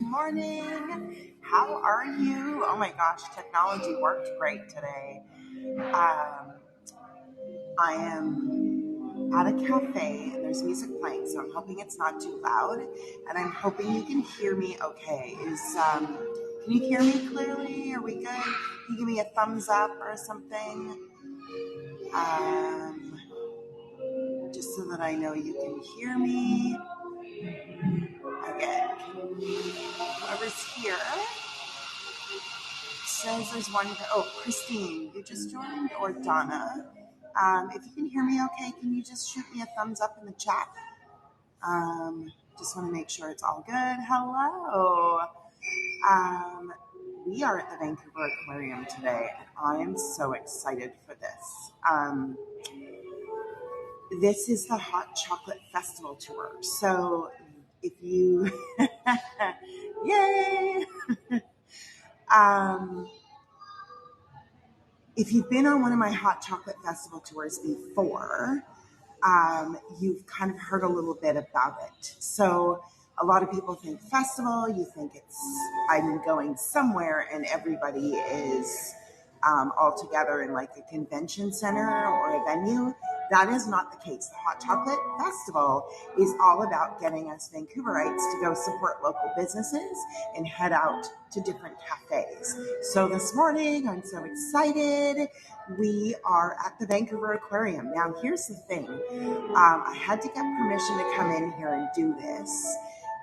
Morning. How are you? Oh my gosh, technology worked great today. I am at a cafe and there's music playing, so I'm hoping it's not too loud, and I'm hoping you can hear me okay. Can you hear me clearly? Are we good? Can you give me a thumbs up or something? Um, just so that I know you can hear me. Again, whoever's here. Says there's one. Oh, Christine, you just joined, or Donna. If you can hear me okay, can you just shoot me a thumbs up in the chat? Just want to make sure it's all good. Hello. Um, we are at the Vancouver Aquarium today, and I am so excited for this. This is the Hot Chocolate Festival Tour. So if you, yay! um, If you've been on one of my hot chocolate festival tours before, you've kind of heard a little bit about it. So a lot of people think festival, you think I'm going somewhere and everybody is all together in like a convention center or a venue. That is not the case. The Hot Chocolate Festival is all about getting us Vancouverites to go support local businesses and head out to different cafes. So this morning, I'm so excited. We are at the Vancouver Aquarium. Now, here's the thing. I had to get permission to come in here and do this.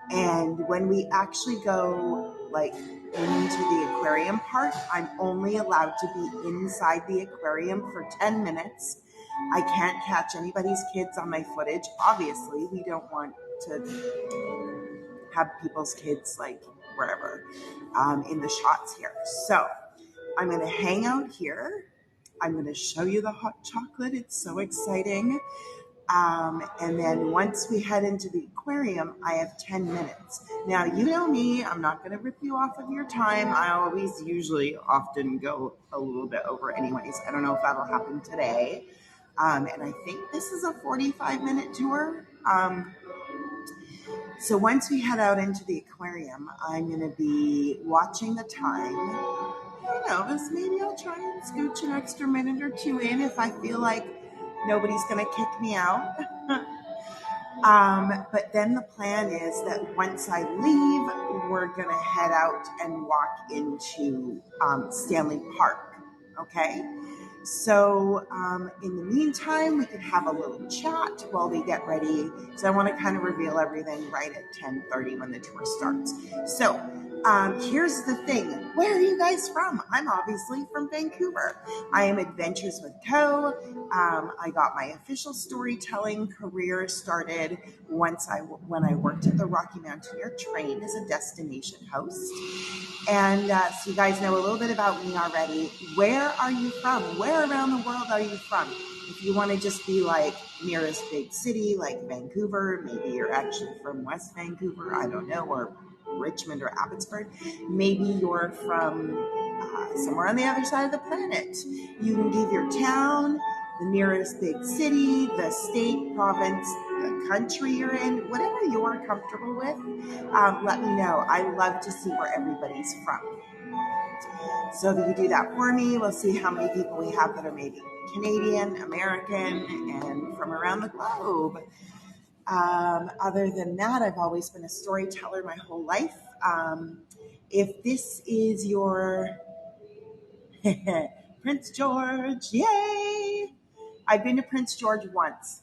And when we actually go like into the aquarium part, I'm only allowed to be inside the aquarium for 10 minutes. I can't catch anybody's kids on my footage. Obviously, we don't want to have people's kids like wherever in the shots here. So I'm going to hang out here. I'm going to show you the hot chocolate. It's so exciting. And then once we head into the aquarium, I have 10 minutes. Now, you know me, I'm not going to rip you off of your time. I often go a little bit over anyways. I don't know if that'll happen today. And I think this is a 45-minute tour. So once we head out into the aquarium, I'm going to be watching the time. Who knows? Maybe I'll try and scooch an extra minute or two in if I feel like nobody's going to kick me out. But then the plan is that once I leave, we're going to head out and walk into Stanley Park. Okay? So in the meantime, we could have a little chat while we get ready. So I want to kind of reveal everything right at 10:30 when the tour starts. So here's the thing. Where are you guys from? I'm obviously from Vancouver. I am Adventures with Co. I got my official storytelling career started when I worked at the Rocky Mountaineer Train as a destination host. And so you guys know a little bit about me already. Where are you from? Where around the world are you from? If you want to just be like nearest big city, like Vancouver, maybe you're actually from West Vancouver, I don't know, or Richmond or Abbotsford. Maybe you're from somewhere on the other side of the planet. You can give your town, the nearest big city, the state, province, the country you're in, whatever you're comfortable with, let me know. I love to see where everybody's from. So if you do that for me, we'll see how many people we have that are maybe Canadian, American, and from around the globe. Other than that, I've always been a storyteller my whole life. If this is your Prince George, yay! I've been to Prince George once.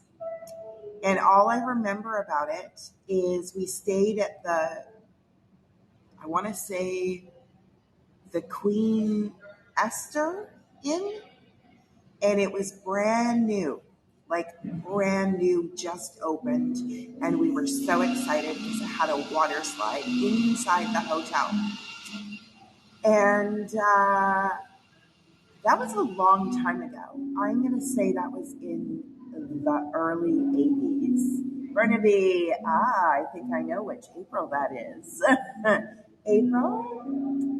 And all I remember about it is we stayed at I want to say the Queen Esther Inn, and it was brand new, just opened. And we were so excited because it had a water slide inside the hotel. And that was a long time ago. I'm going to say that was in the early 80s. Burnaby, I think I know which April that is. April?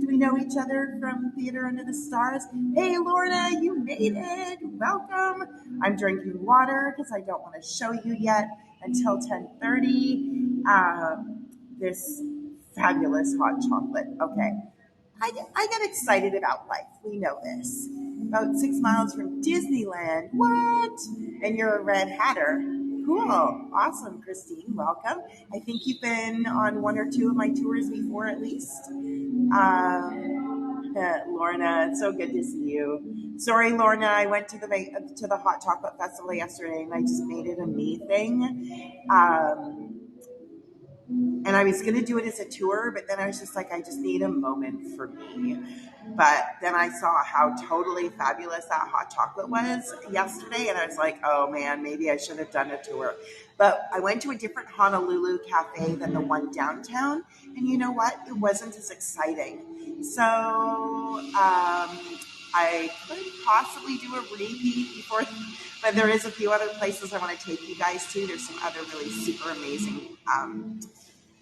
Do we know each other from Theater Under the Stars? Hey, Lorna, you made it. Welcome. I'm drinking water because I don't want to show you yet until 10:30. This fabulous hot chocolate. Okay. I get excited about life. We know this. About 6 miles from Disneyland. What? And you're a red hatter. Cool. Awesome, Christine. Welcome. I think you've been on one or two of my tours before, at least. Lorna, it's so good to see you. Sorry, Lorna, I went to the hot chocolate festival yesterday, and I just made it a me thing. And I was going to do it as a tour, but then I was just like, I just need a moment for me. But then I saw how totally fabulous that hot chocolate was yesterday, and I was like, oh man, maybe I should have done a tour. But I went to a different Honolulu cafe than the one downtown, and you know what? It wasn't as exciting. So I could possibly do a repeat before, but there is a few other places I want to take you guys to. There's some other really super amazing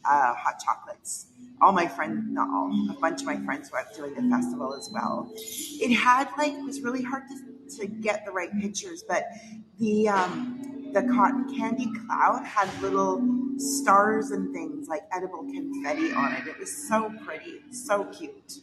hot chocolates. All my friends, not all, a bunch of my friends were doing the festival as well. It was really hard to get the right pictures, but the cotton candy cloud had little stars and things like edible confetti on it. It was so pretty, so cute.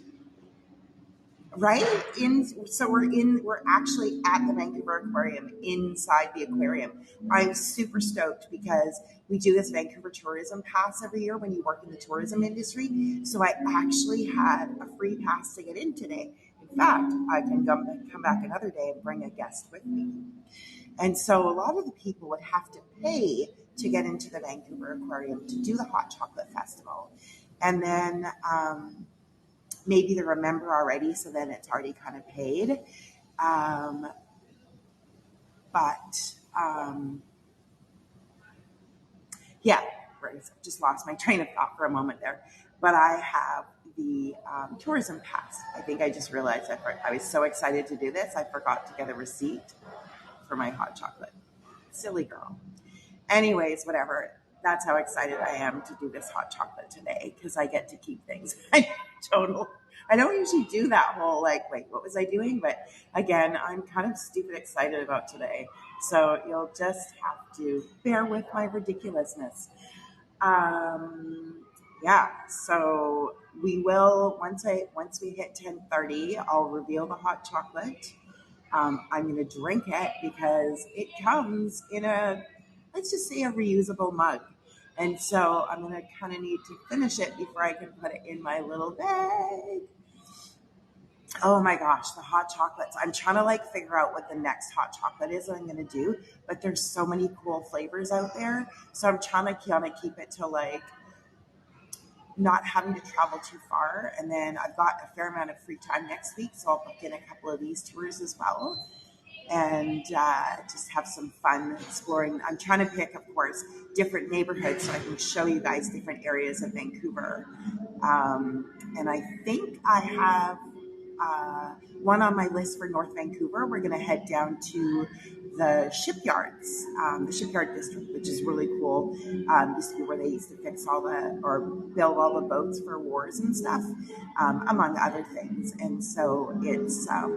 Right? We're actually at the Vancouver Aquarium, inside the aquarium. I'm super stoked because we do this Vancouver tourism pass every year when you work in the tourism industry. So I actually had a free pass to get in today. In fact, I can come back another day and bring a guest with me. And so a lot of the people would have to pay to get into the Vancouver Aquarium to do the hot chocolate festival. And then maybe they're a member already, so then it's already kind of paid. Yeah, just lost my train of thought for a moment there. But I have the tourism pass. I think I just realized I was so excited to do this, I forgot to get a receipt for my hot chocolate. Silly girl. Anyways, whatever. That's how excited I am to do this hot chocolate today because I get to keep things. I don't usually do that whole wait, what was I doing? But again, I'm kind of stupid excited about today. So you'll just have to bear with my ridiculousness. Yeah, so we will once we hit 10:30, I'll reveal the hot chocolate. I'm going to drink it because it comes in let's just say a reusable mug. And so I'm going to kind of need to finish it before I can put it in my little bag. Oh my gosh, the hot chocolates. I'm trying to figure out what the next hot chocolate is that I'm going to do, but there's so many cool flavors out there. So I'm trying to kind of keep it to not having to travel too far. And then I've got a fair amount of free time next week, so I'll book in a couple of these tours as well and just have some fun exploring. I'm trying to pick, of course, different neighborhoods so I can show you guys different areas of Vancouver. And I think I have one on my list for North Vancouver. We're going to head down to the shipyards, the shipyard district, which is really cool. Used to be where they used to build all the boats for wars and stuff, among other things. And so it's a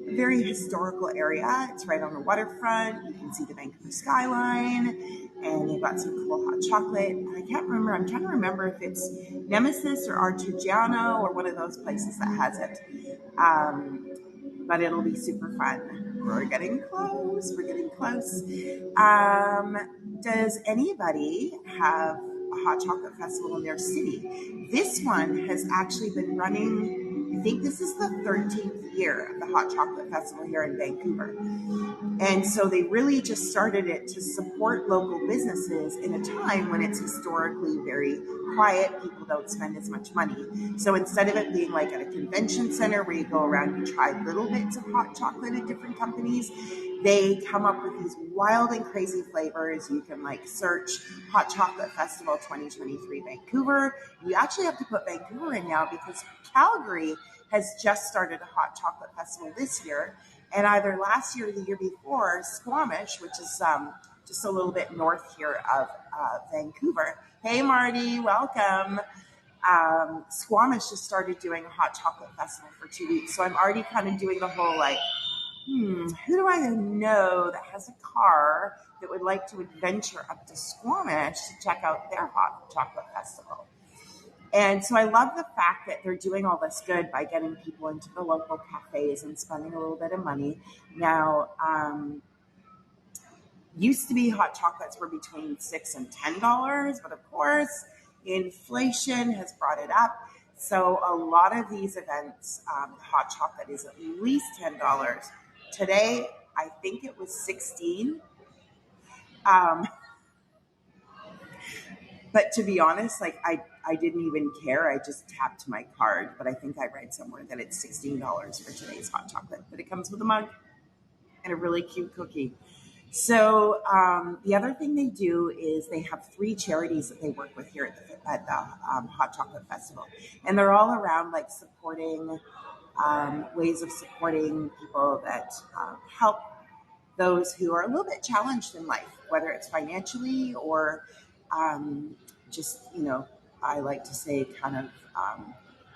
very historical area. It's right on the waterfront. You can see the Vancouver skyline, and they've got some cool hot chocolate. I can't remember. I'm trying to remember if it's Nemesis or Artigiano or one of those places that has it. But it'll be super fun. We're getting close. Does anybody have a hot chocolate festival in their city? This one has actually been running, I think this is the 13th year of the hot chocolate festival here in Vancouver. And so they really just started it to support local businesses in a time when it's historically very quiet. People don't spend as much money. So instead of it being like at a convention center where you go around and try little bits of hot chocolate at different companies, they come up with these wild and crazy flavors. You can search Hot Chocolate Festival 2023 Vancouver. You actually have to put Vancouver in now because Calgary has just started a hot chocolate festival this year. And either last year or the year before, Squamish, which is just a little bit north here of Vancouver. Hey, Marty, welcome. Squamish just started doing a hot chocolate festival for 2 weeks. So I'm already kind of doing the whole who do I know that has a car that would like to adventure up to Squamish to check out their hot chocolate festival? And so I love the fact that they're doing all this good by getting people into the local cafes and spending a little bit of money. Now, used to be hot chocolates were between $6 and $10, but of course, inflation has brought it up. So a lot of these events, hot chocolate is at least $10. Today, I think it was 16. Um, but to be honest, like I didn't even care. I just tapped my card, but I think I read somewhere that it's $16 for today's hot chocolate. But it comes with a mug and a really cute cookie. So the other thing they do is they have 3 charities that they work with here at the Hot Chocolate Festival, and they're all around like supporting ways of supporting people that help those who are a little bit challenged in life, whether it's financially or just, I like to say kind of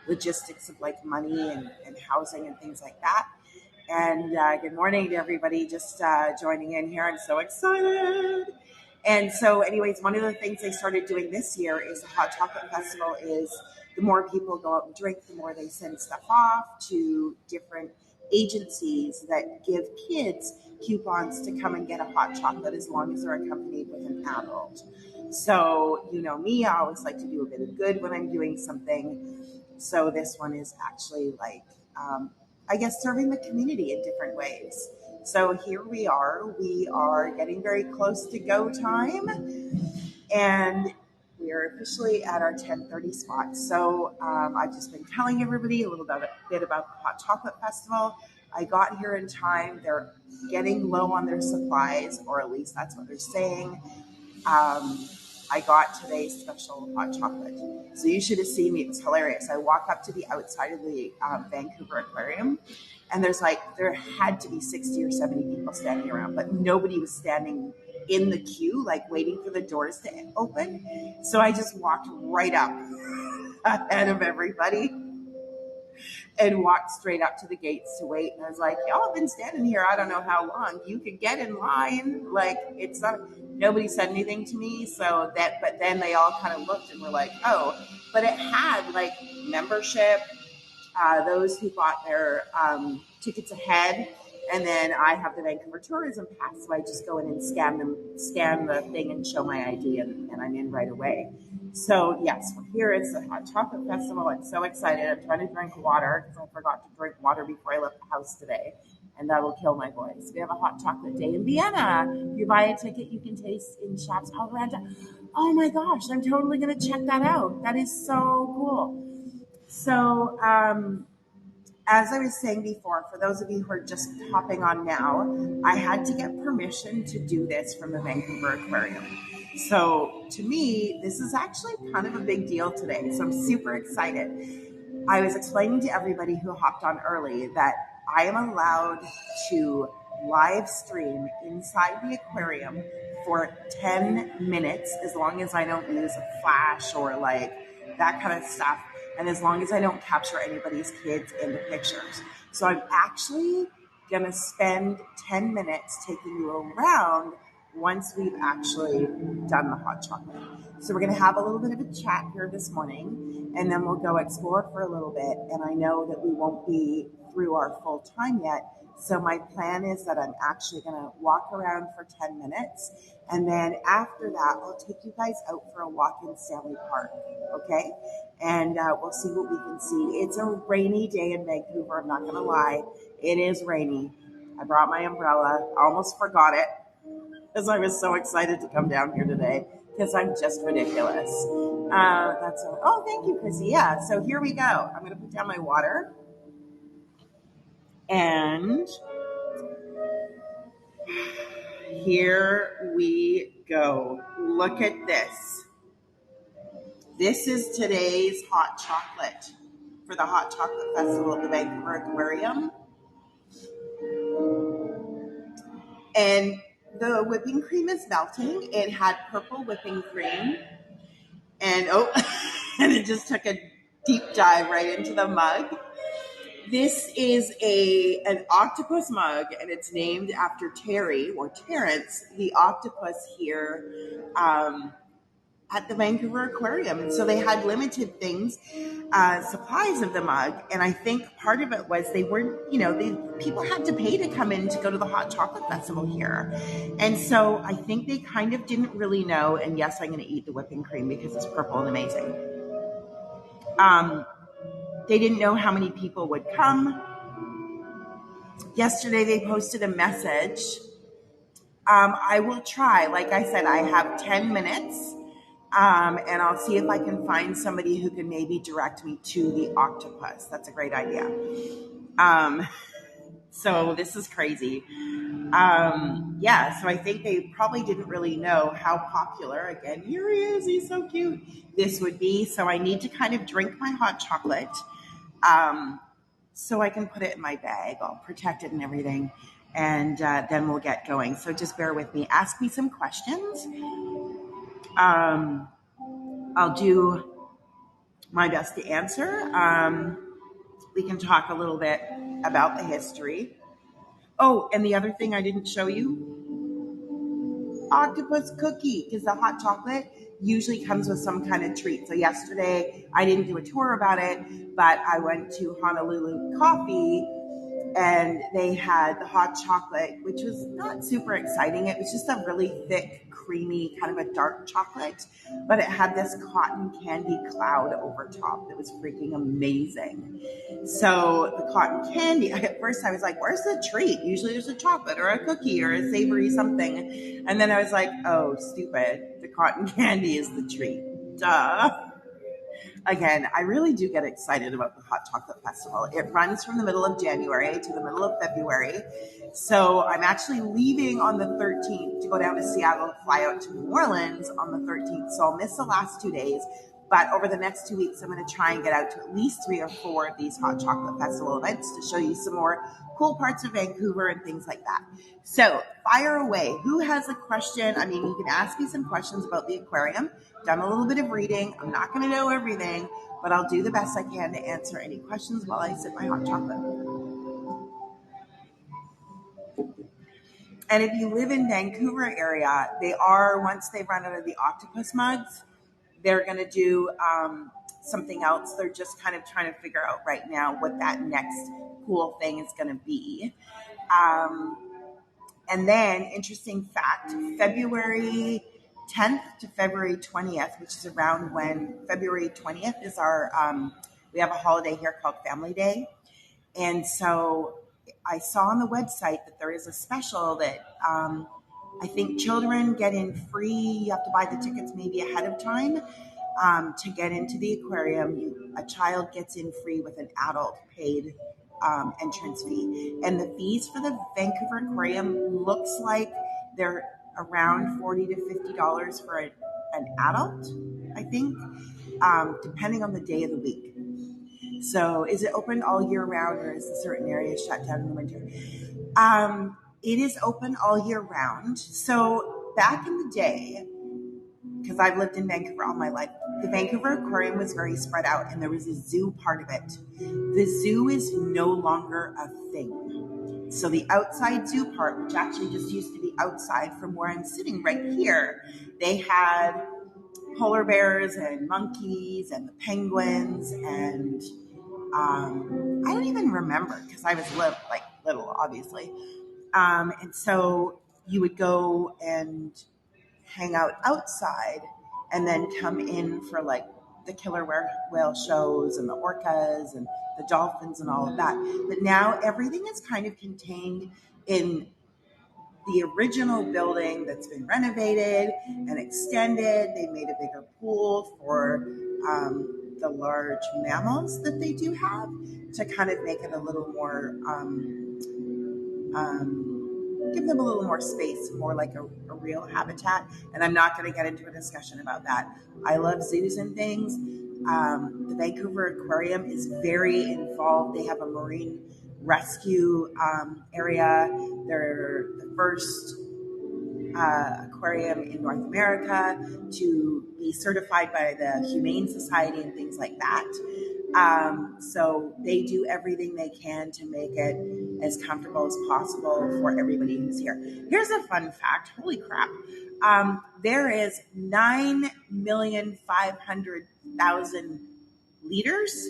logistics of like money and housing and things like that. And good morning to everybody just joining in here. I'm so excited. And so anyways, one of the things they started doing this year is the Hot Chocolate Festival is the more people go out and drink, the more they send stuff off to different agencies that give kids coupons to come and get a hot chocolate as long as they're accompanied with an adult. So, you know me, I always like to do a bit of good when I'm doing something. So this one is actually like, I guess, serving the community in different ways. So here we are getting very close to go time, and we are officially at our 10:30 spot. So I've just been telling everybody a little bit about the Hot Chocolate Festival. I got here in time. They're getting low on their supplies, or at least that's what they're saying. I got today's special hot chocolate. So you should have seen me. It was hilarious. I walk up to the outside of the Vancouver Aquarium, and there had to be 60 or 70 people standing around, but nobody was standing in the queue, like waiting for the doors to open. So I just walked right up ahead of everybody and walked straight up to the gates to wait. And I was like, y'all have been standing here, I don't know how long. You could get in line. Like, it's not, nobody said anything to me. But then they all kind of looked and were like, oh, but it had like membership, those who bought their tickets ahead. And then I have the Vancouver Tourism Pass, so I just go in and scan the thing and show my ID, and I'm in right away. So yes, we're here. It's the Hot Chocolate Festival. I'm so excited. I'm trying to drink water because I forgot to drink water before I left the house today, and that will kill my voice. We have a hot chocolate day in Vienna. If you buy a ticket, you can taste in shops all around. Oh my gosh, I'm totally going to check that out. That is so cool. So, as I was saying before, for those of you who are just hopping on now, I had to get permission to do this from the Vancouver Aquarium. So to me, this is actually kind of a big deal today. So I'm super excited. I was explaining to everybody who hopped on early that I am allowed to live stream inside the aquarium for 10 minutes, as long as I don't use a flash or like that kind of stuff. And as long as I don't capture anybody's kids in the pictures. So I'm actually going to spend 10 minutes taking you around once we've actually done the hot chocolate. So we're going to have a little bit of a chat here this morning, and then we'll go explore for a little bit. And I know that we won't be through our full time yet. So my plan is that I'm actually going to walk around for 10 minutes. And then after that, I'll take you guys out for a walk in Stanley Park. Okay? And we'll see what we can see. It's a rainy day in Vancouver. I'm not going to lie. It is rainy. I brought my umbrella. I almost forgot it because I was so excited to come down here today because I'm just ridiculous. Oh, thank you, Chrissy. Yeah, so here we go. I'm going to put down my water. And here we go. Look at this. This is today's hot chocolate for the Hot Chocolate Festival at the Vancouver Aquarium. And the whipping cream is melting. It had purple whipping cream. And and it just took a deep dive right into the mug. This is an octopus mug, and it's named after Terry, or Terrence, the octopus here at the Vancouver Aquarium. And so they had limited things, supplies of the mug. And I think part of it was they weren't, people had to pay to come in to go to the Hot Chocolate Festival here. And so I think they kind of didn't really know. And yes, I'm going to eat the whipping cream because it's purple and amazing. They didn't know how many people would come. Yesterday, they posted a message. I will try. Like I said, I have 10 minutes. And I'll see if I can find somebody who can maybe direct me to the octopus. That's a great idea. So this is crazy. So I think they probably didn't really know how popular, again, here he is, he's so cute, this would be. So I need to kind of drink my hot chocolate so I can put it in my bag. I'll protect it and everything. And then we'll get going. So just bear with me. Ask me some questions. I'll do my best to answer. We can talk a little bit about the history. Oh, and the other thing I didn't show you, octopus cookie, because the hot chocolate usually comes with some kind of treat. So yesterday I didn't do a tour about it, but I went to Honolulu Coffee and they had the hot chocolate, which was not super exciting. It was just a really thick, creamy, kind of a dark chocolate, but it had this cotton candy cloud over top that was freaking amazing. So the cotton candy, at first I was like, where's the treat? Usually there's a chocolate or a cookie or a savory something. And then I was like, oh, stupid. The cotton candy is the treat. Duh. Again, I really do get excited about the Hot Chocolate Festival. It runs from the middle of January to the middle of February. So I'm actually leaving on the 13th to go down to Seattle to fly out to New Orleans on the 13th. So I'll miss the last 2 days. But over the next 2 weeks, I'm going to try and get out to at least 3 or 4 of these Hot Chocolate Festival events to show you some more cool parts of Vancouver and things like that. So fire away. Who has a question? I mean, you can ask me some questions about the aquarium. Done a little bit of reading. I'm not going to know everything, but I'll do the best I can to answer any questions while I sip my hot chocolate. And if you live in Vancouver area, they are, once they run out of the octopus mugs, they're going to do something else. They're just kind of trying to figure out right now what that next cool thing is going to be. And then, interesting fact, February 10th to February 20th, which is around when February 20th is our, we have a holiday here called Family Day. And so I saw on the website that there is a special that I think children get in free. You have to buy the tickets maybe ahead of time to get into the aquarium. A child gets in free with an adult paid entrance fee. And the fees for the Vancouver Aquarium looks like they're around $40 to $50 for an adult, I think, depending on the day of the week. So is it open all year round, or is a certain area shut down in the winter? It is open all year round. So back in the day, because I've lived in Vancouver all my life, the Vancouver Aquarium was very spread out and there was a zoo part of it. The zoo is no longer a thing. So the outside zoo part, which actually just used to be outside from where I'm sitting right here, they had polar bears and monkeys and the penguins and I don't even remember because I was little, obviously. And so you would go and hang out outside and then come in for like the killer whale shows and the orcas and the dolphins and all of that. But now everything is kind of contained in the original building that's been renovated and extended. They made a bigger pool for the large mammals that they do have to kind of make it a little more, give them a little more space, more like a real habitat. And I'm not going to get into a discussion about that. I love zoos and things. The Vancouver Aquarium is very involved. They have a marine rescue area. They're the first aquarium in North America to be certified by the Humane Society and things like that. So they do everything they can to make it as comfortable as possible for everybody who's here. Here's a fun fact. Holy crap. There is 9,500,000 liters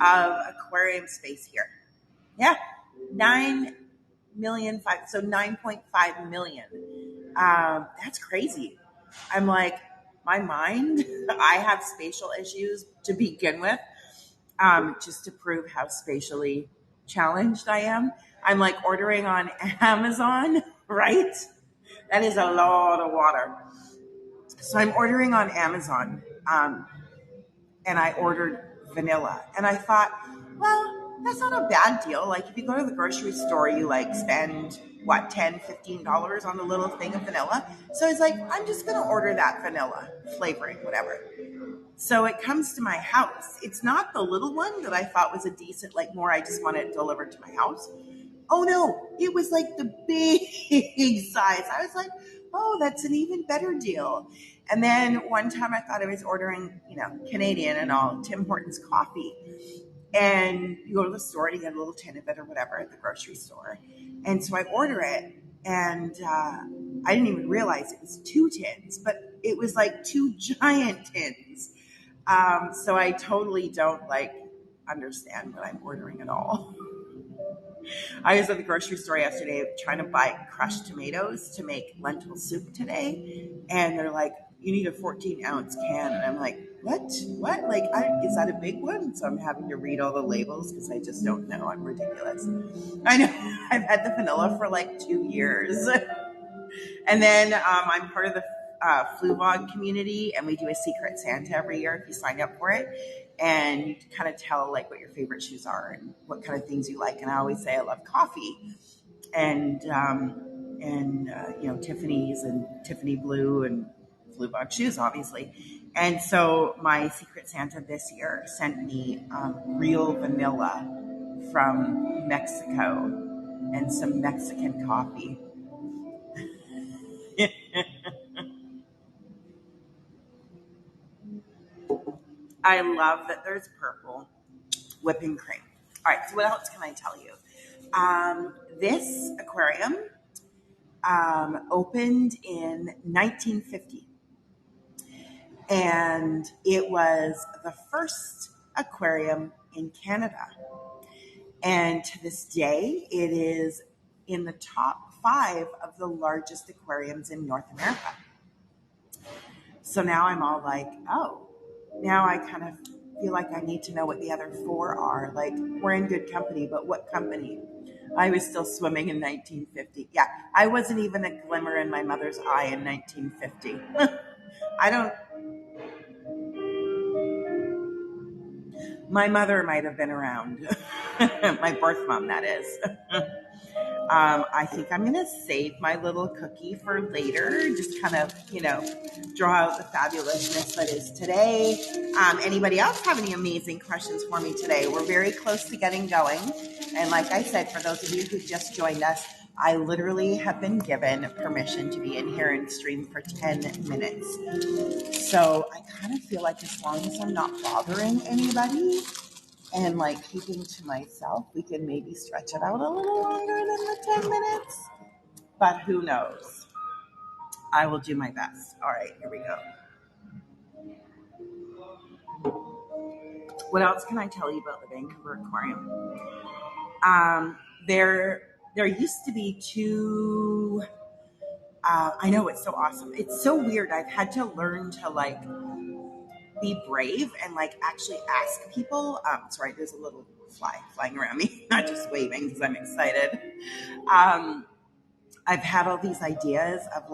of aquarium space here. Yeah, 9,000,005. So 9.5 million. That's crazy. I'm like, my mind, I have spatial issues to begin with, just to prove how spatially challenged I am. I'm like ordering on Amazon, right? That is a lot of water. So I'm ordering on Amazon, and I ordered vanilla. And I thought, well, that's not a bad deal. Like if you go to the grocery store, you like spend what, $10, $15 on a little thing of vanilla. So it's like, I'm just going to order that vanilla flavoring, whatever. So it comes to my house. It's not the little one that I thought was a decent, like more, I just want it delivered to my house. Oh no, it was like the big size. I was like, oh, that's an even better deal. And then one time I thought I was ordering, Canadian and all, Tim Hortons coffee. And you go to the store and you get a little tin of it or whatever at the grocery store. And so I order it, and I didn't even realize it was 2 tins, but it was like 2 giant tins. So I totally don't understand what I'm ordering at all. I was at the grocery store yesterday trying to buy crushed tomatoes to make lentil soup today. And they're like, you need a 14-ounce can. And I'm like, what? Like, is that a big one? So I'm having to read all the labels because I just don't know. I'm ridiculous. I know. I've had the vanilla for like 2 years. And then I'm part of the Flu-Vog community, and we do a Secret Santa every year if you sign up for it. And you kind of tell like what your favorite shoes are and what kind of things you like. And I always say I love coffee and Tiffany's and Tiffany Blue and Flu-Vog shoes, obviously. And so my Secret Santa this year sent me real vanilla from Mexico and some Mexican coffee. I love that there's purple whipping cream. All right, so what else can I tell you? This aquarium opened in 1950, and it was the first aquarium in Canada. And to this day, it is in the top 5 of the largest aquariums in North America. So now I'm all like, oh, now I kind of feel like I need to know what the other 4 are. Like, we're in good company, but what company? I was still swimming in 1950. Yeah, I wasn't even a glimmer in my mother's eye in 1950. My mother might have been around. My birth mom, that is. I think I'm going to save my little cookie for later. Just kind of, draw out the fabulousness that is today. Anybody else have any amazing questions for me today? We're very close to getting going. And like I said, for those of you who just joined us, I literally have been given permission to be in here and stream for 10 minutes. So I kind of feel like as long as I'm not bothering anybody, and keeping to myself, we can maybe stretch it out a little longer than the 10 minutes. But who knows? I will do my best. All right, here we go. What else can I tell you about the Vancouver Aquarium? There used to be 2. I know, it's so awesome. It's so weird. I've had to learn to be brave and actually ask people. Sorry, there's a little fly flying around me, not just waving because I'm excited. I've had all these ideas of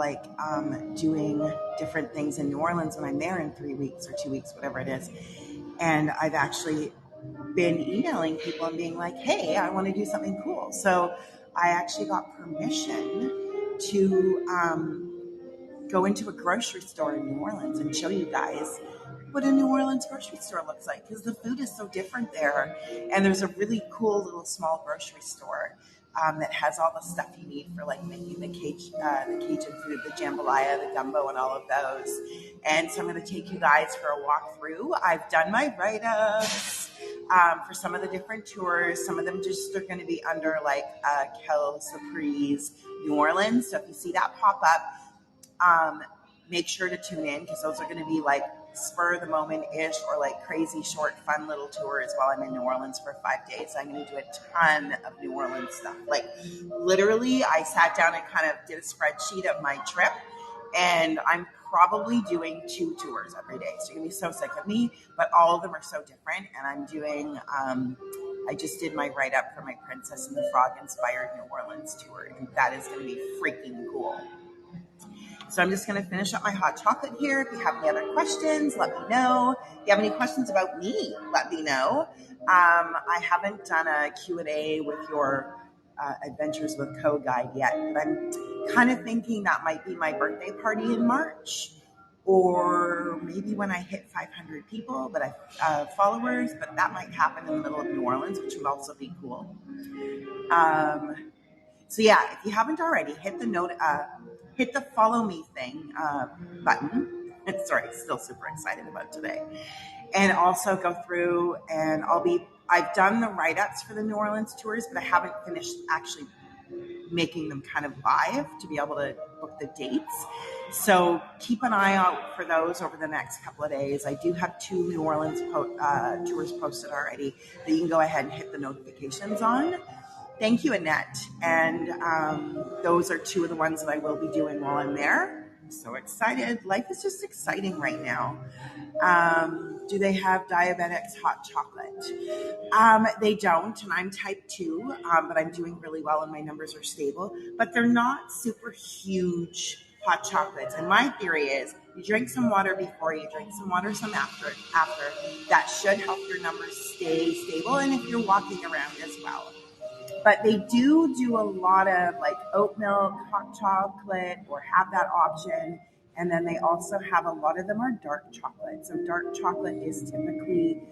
doing different things in New Orleans when I'm there in 3 weeks or 2 weeks, whatever it is. And I've actually been emailing people and being like, hey, I want to do something cool. So I actually got permission to go into a grocery store in New Orleans and show you guys what a New Orleans grocery store looks like, because the food is so different there. And there's a really cool little small grocery store that has all the stuff you need for making the Cajun food, the jambalaya, the gumbo, and all of those. And so I'm going to take you guys for a walk through. I've done my write-ups. for some of the different tours. Some of them just are going to be under like Kel Surprise New Orleans. So if you see that pop up, make sure to tune in because those are going to be like spur of the moment ish or like crazy short fun little tours while I'm in New Orleans for 5 days. I'm going to do a ton of New Orleans stuff. Like literally I sat down and kind of did a spreadsheet of my trip, and I'm probably doing 2 tours every day. So you're going to be so sick of me, but all of them are so different. And I'm doing, I just did my write-up for my Princess and the Frog inspired New Orleans tour, and that is going to be freaking cool. So I'm just going to finish up my hot chocolate here. If you have any other questions, let me know. If you have any questions about me, let me know. I haven't done a Q&A with your Adventures with Code guide yet, but I'm kind of thinking that might be my birthday party in March, or maybe when I hit 500 people, followers, but that might happen in the middle of New Orleans, which would also be cool. So yeah, if you haven't already, hit the follow me thing button. Sorry, still super excited about today. And also go through and I've done the write-ups for the New Orleans tours, but I haven't finished actually making them kind of live to be able to book the dates. So keep an eye out for those over the next couple of days. I do have 2 New Orleans tours posted already that you can go ahead and hit the notifications on. Thank you, Annette. And those are 2 of the ones that I will be doing while I'm there. I'm so excited. Life is just exciting right now. Do they have diabetics hot chocolate? They don't, and I'm type 2, but I'm doing really well and my numbers are stable. But they're not super huge hot chocolates. And my theory is you drink some water before, you drink some water some after. That should help your numbers stay stable, and if you're walking around as well. But they do a lot of like oat milk, hot chocolate, or have that option. And then they also have a lot of them are dark chocolate. So dark chocolate is typically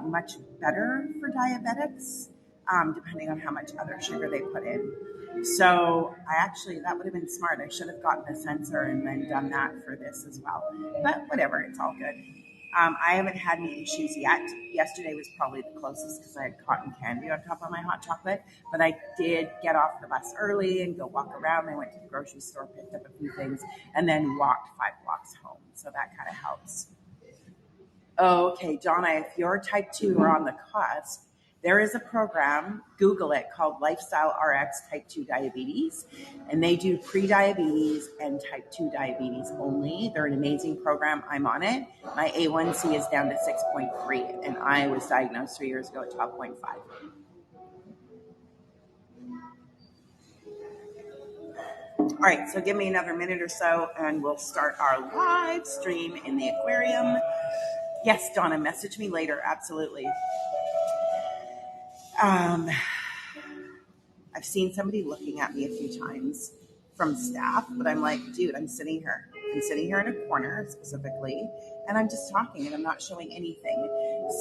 much better for diabetics, depending on how much other sugar they put in. So that would have been smart. I should have gotten a sensor and then done that for this as well. But whatever, it's all good. I haven't had any issues yet. Yesterday was probably the closest because I had cotton candy on top of my hot chocolate. But I did get off the bus early and go walk around. I went to the grocery store, picked up a few things, and then walked 5 blocks home. So that kind of helps. Okay, Donna, if you're type 2 or on the cusp, there is a program, Google it, called Lifestyle RX Type 2 Diabetes, and they do pre-diabetes and type 2 diabetes only. They're an amazing program. I'm on it. My A1C is down to 6.3, and I was diagnosed 3 years ago at 12.5. All right, so give me another minute or so, and we'll start our live stream in the aquarium. Yes, Donna, message me later. Absolutely. I've seen somebody looking at me a few times from staff, but I'm like, dude, I'm sitting here. I'm sitting here in a corner specifically, and I'm just talking and I'm not showing anything.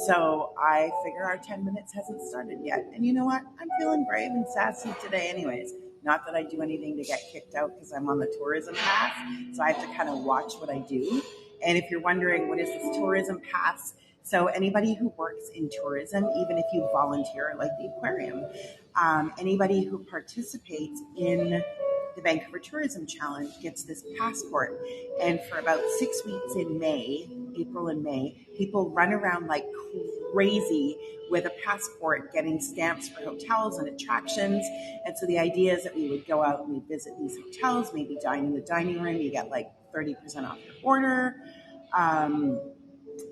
So I figure our 10 minutes hasn't started yet. And you know what? I'm feeling brave and sassy today anyways. Not that I do anything to get kicked out because I'm on the tourism path. So I have to kind of watch what I do. And if you're wondering, what is this tourism pass? So anybody who works in tourism, even if you volunteer like the aquarium, anybody who participates in the Vancouver Tourism Challenge gets this passport. And for about 6 weeks in May, April and May, people run around like crazy with a passport getting stamps for hotels and attractions. And so the idea is that we would go out and we'd visit these hotels, maybe dine in the dining room. You get like 30% off your order.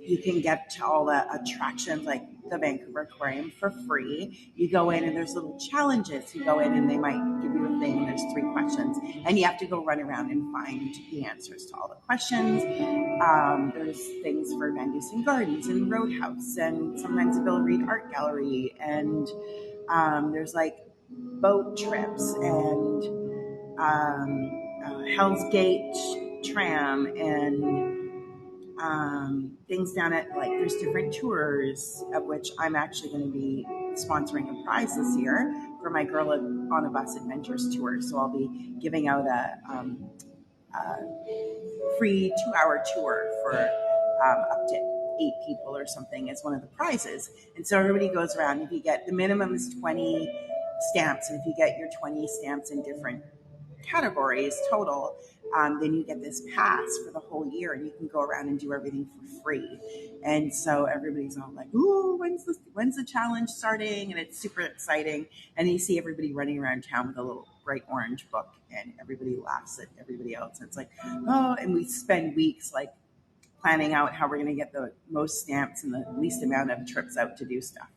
You can get to all the attractions like the Vancouver Aquarium for free. You go in and there's little challenges. You go in and they might give you a thing and there's 3 questions and you have to go run around and find the answers to all the questions. There's things for Van Dusen Gardens and Roadhouse and sometimes a Bill Reed Art Gallery, and there's like boat trips and Hell's Gate tram and things down at, like, there's different tours, of which I'm actually going to be sponsoring a prize this year for my Girl on a Bus Adventures tour. So I'll be giving out a free 2-hour tour for up to 8 people or something as one of the prizes. And so everybody goes around. If you get, the minimum is 20 stamps, and if you get your 20 stamps in different categories total, then you get this pass for the whole year, and you can go around and do everything for free. And so everybody's all like, "Ooh, when's the challenge starting?" And it's super exciting. And you see everybody running around town with a little bright orange book, and everybody laughs at everybody else. And it's like, oh, and we spend weeks like planning out how we're going to get the most stamps and the least amount of trips out to do stuff.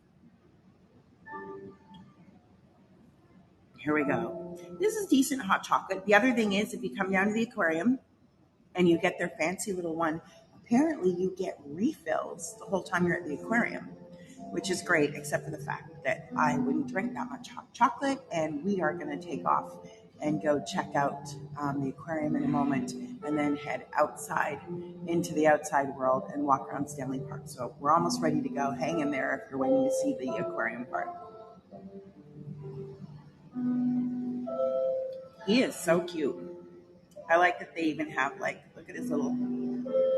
Here we go. This is decent hot chocolate. The other thing is, if you come down to the aquarium and you get their fancy little one, apparently you get refills the whole time you're at the aquarium, which is great, except for the fact that I wouldn't drink that much hot chocolate. And we are going to take off and go check out the aquarium in a moment, and then head outside into the outside world and walk around Stanley Park. So we're almost ready to go. Hang in there if you're waiting to see the aquarium part. He is so cute. I like that they even have, like, look at his little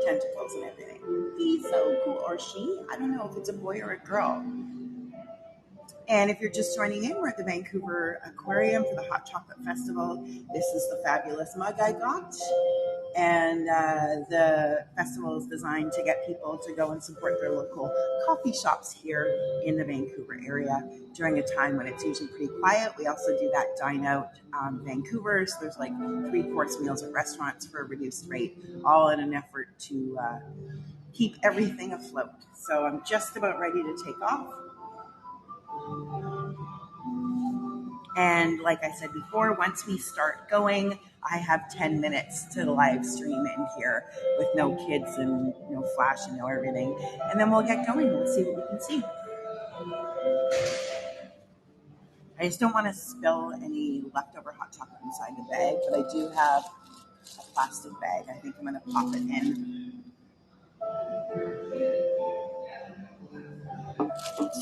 tentacles and everything. He's so cool. Or she. I don't know if it's a boy or a girl. And if you're just joining in, we're at the Vancouver Aquarium for the Hot Chocolate Festival. This is the fabulous mug I got. And the festival is designed to get people to go and support their local coffee shops here in the Vancouver area during a time when it's usually pretty quiet. We also do that dine out Vancouver. So there's like 3-course meals at restaurants for a reduced rate, all in an effort to keep everything afloat. So I'm just about ready to take off. And like I said before, once we start going, I have 10 minutes to live stream in here with no kids and no flash and no everything. And then we'll get going and see what we can see. I just don't want to spill any leftover hot chocolate inside the bag, but I do have a plastic bag. I think I'm going to pop it in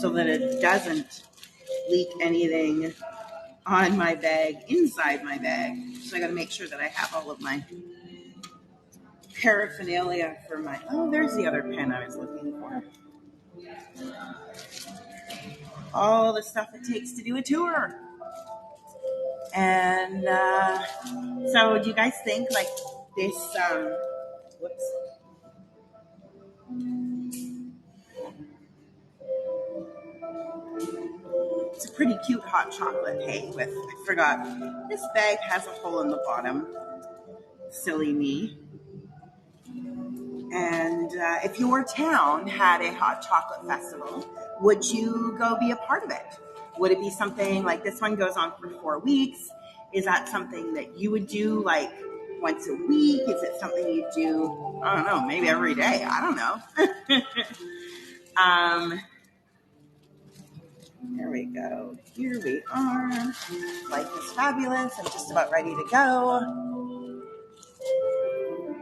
so that it doesn't leak anything on my bag, inside my bag. So I got to make sure that I have all of my paraphernalia for my, oh, there's the other pen I was looking for. All the stuff it takes to do a tour. And so do you guys think like this, whoops. It's a pretty cute hot chocolate, hey, with, I forgot, this bag has a hole in the bottom. Silly me. And if your town had a hot chocolate festival, would you go be a part of it? Would it be something like this one goes on for 4 weeks? Is that something that you would do like once a week? Is it something you do, I don't know, maybe every day? I don't know. Here we go. Here we are. Life is fabulous. I'm just about ready to go.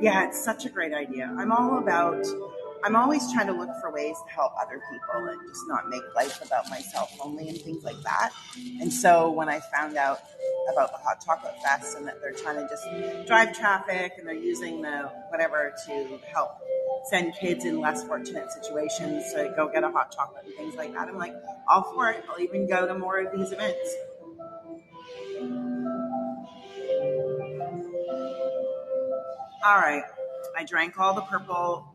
Yeah, it's such a great idea. I'm always trying to look for ways to help other people and just not make life about myself only and things like that. And so when I found out about the Hot Chocolate Fest and that they're trying to just drive traffic and they're using the whatever to help send kids in less fortunate situations to go get a hot chocolate and things like that, I'm like, all for it. I'll even go to more of these events. All right. I drank all the purple,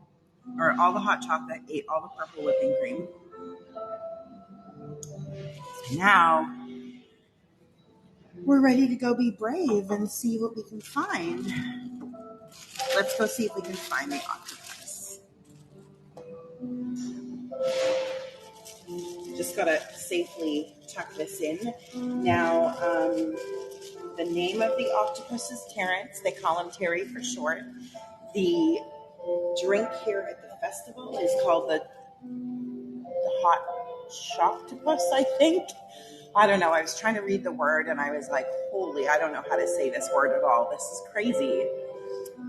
or all the hot chocolate, ate all the purple whipping cream. Now, we're ready to go be brave and see what we can find. Let's go see if we can find the octopus. Just got to safely tuck this in. Now, the name of the octopus is Terrence. They call him Terry for short. The drink here at the festival is called the hot shocktopus, I think. I don't know. I was trying to read the word and I was like, holy, I don't know how to say this word at all. This is crazy.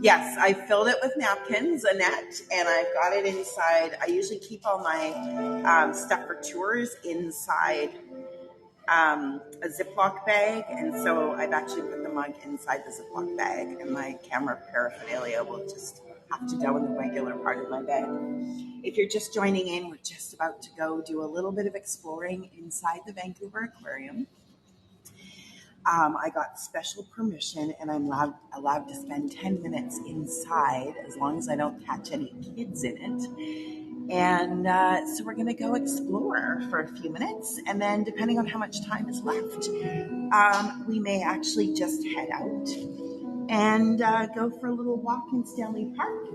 Yes, I filled it with napkins, Annette, and I've got it inside. I usually keep all my stuff for tours inside a Ziploc bag, and so I've actually put the mug inside the Ziploc bag, and my camera paraphernalia will just have to go in the regular part of my bag. If you're just joining in, we're just about to go do a little bit of exploring inside the Vancouver Aquarium. I got special permission and I'm allowed to spend 10 minutes inside as long as I don't catch any kids in it. And so we're going to go explore for a few minutes. And then depending on how much time is left, we may actually just head out and go for a little walk in Stanley Park.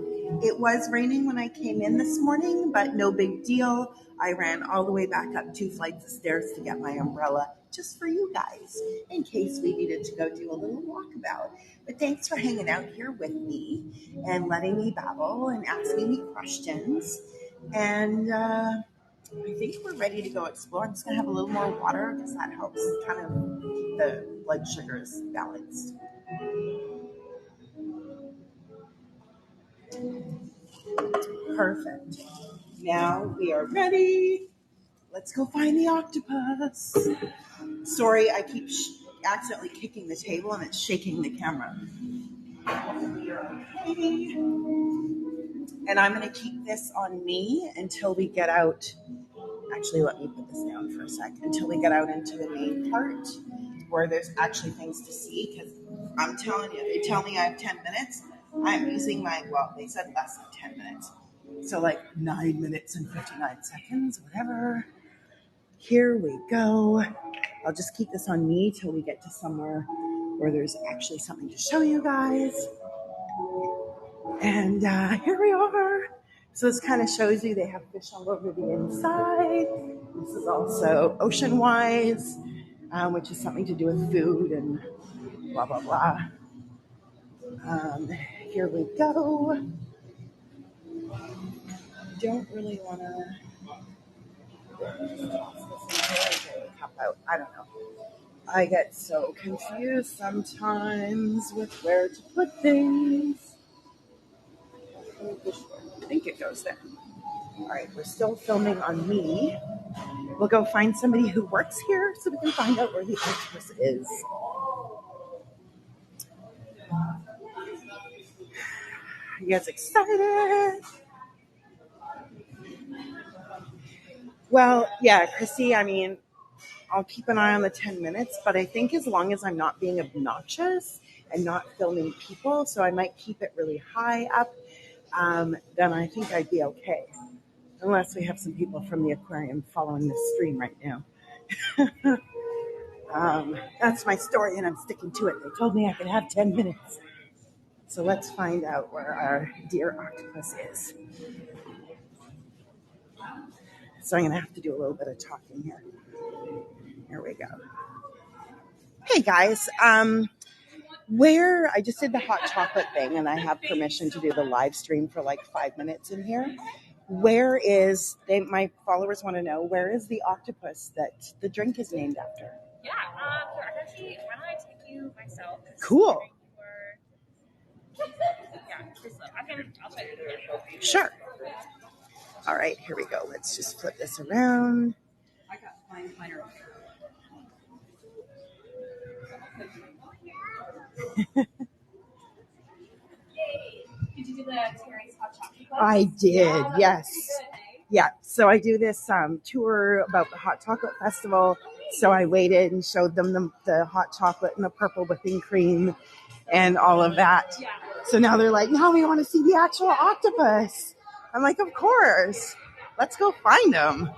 It was raining when I came in this morning, but no big deal. I ran all the way back up 2 flights of stairs to get my umbrella just for you guys in case we needed to go do a little walkabout. But thanks for hanging out here with me and letting me babble and asking me questions. And I think we're ready to go explore. I'm just going to have a little more water because that helps kind of the blood sugars balanced. Perfect. Now we are ready. Let's go find the octopus. Sorry, I keep accidentally kicking the table and it's shaking the camera. We are okay. And I'm going to keep this on me until we get out. Actually, let me put this down for a sec. Until we get out into the main part where there's actually things to see. Because I'm telling you, they tell me I have 10 minutes. I'm using they said less than 10 minutes. So like 9 minutes and 59 seconds, whatever. Here we go. I'll just keep this on me till we get to somewhere where there's actually something to show you guys. And here we are. So this kind of shows you they have fish all over the inside. This is also Ocean Wise, which is something to do with food and blah, blah, blah. Here we go. Don't really want to cup out. I don't know. I get so confused sometimes with where to put things. I think it goes there. All right, we're still filming on me. We'll go find somebody who works here so we can find out where the octopus is. You guys excited? Well, yeah, Chrissy, I mean, I'll keep an eye on the 10 minutes, but I think as long as I'm not being obnoxious and not filming people, so I might keep it really high up, then I think I'd be okay. Unless we have some people from the aquarium following this stream right now. That's my story, and I'm sticking to it. They told me I could have 10 minutes. So let's find out where our dear octopus is. So I'm going to have to do a little bit of talking here. Here we go. Hey, guys. I just did the hot chocolate thing, and I have permission to do the live stream for like 5 minutes in here. My followers want to know, where is the octopus that the drink is named after? Yeah, actually, why don't I take you myself? Cool. I'll tell you. Sure. All right, here we go. Let's just flip this around. I got fine finer. Did you do the Terry's hot chocolate? I did, yes. Yeah, so I do this tour about the Hot Chocolate Festival. So I waited and showed them the hot chocolate and the purple whipping cream and all of that. So now they're like, now we want to see the actual octopus. I'm like, of course. Let's go find him.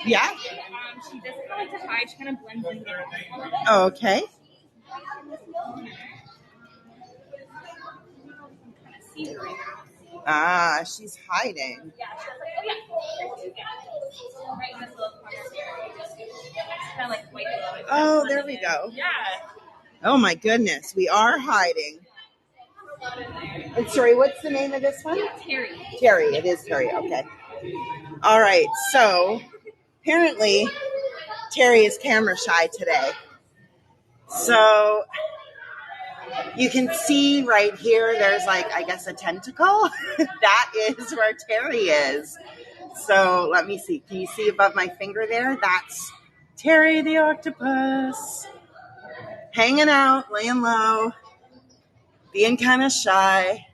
Yeah? She doesn't like to hide. She kind of blends in there. Oh, okay. Ah, she's hiding. Yeah, right in this little corner here. Just kind of like white. Oh, there we go. Yeah. Oh my goodness, we are hiding. And sorry, what's the name of this one? Terry. Terry, it is Terry, okay. All right, so apparently Terry is camera shy today. So You can see right here, there's like, I guess, a tentacle. That is where Terry is. So let me see. Can you see above my finger there? That's Terry the octopus. Hanging out, laying low, being kind of shy.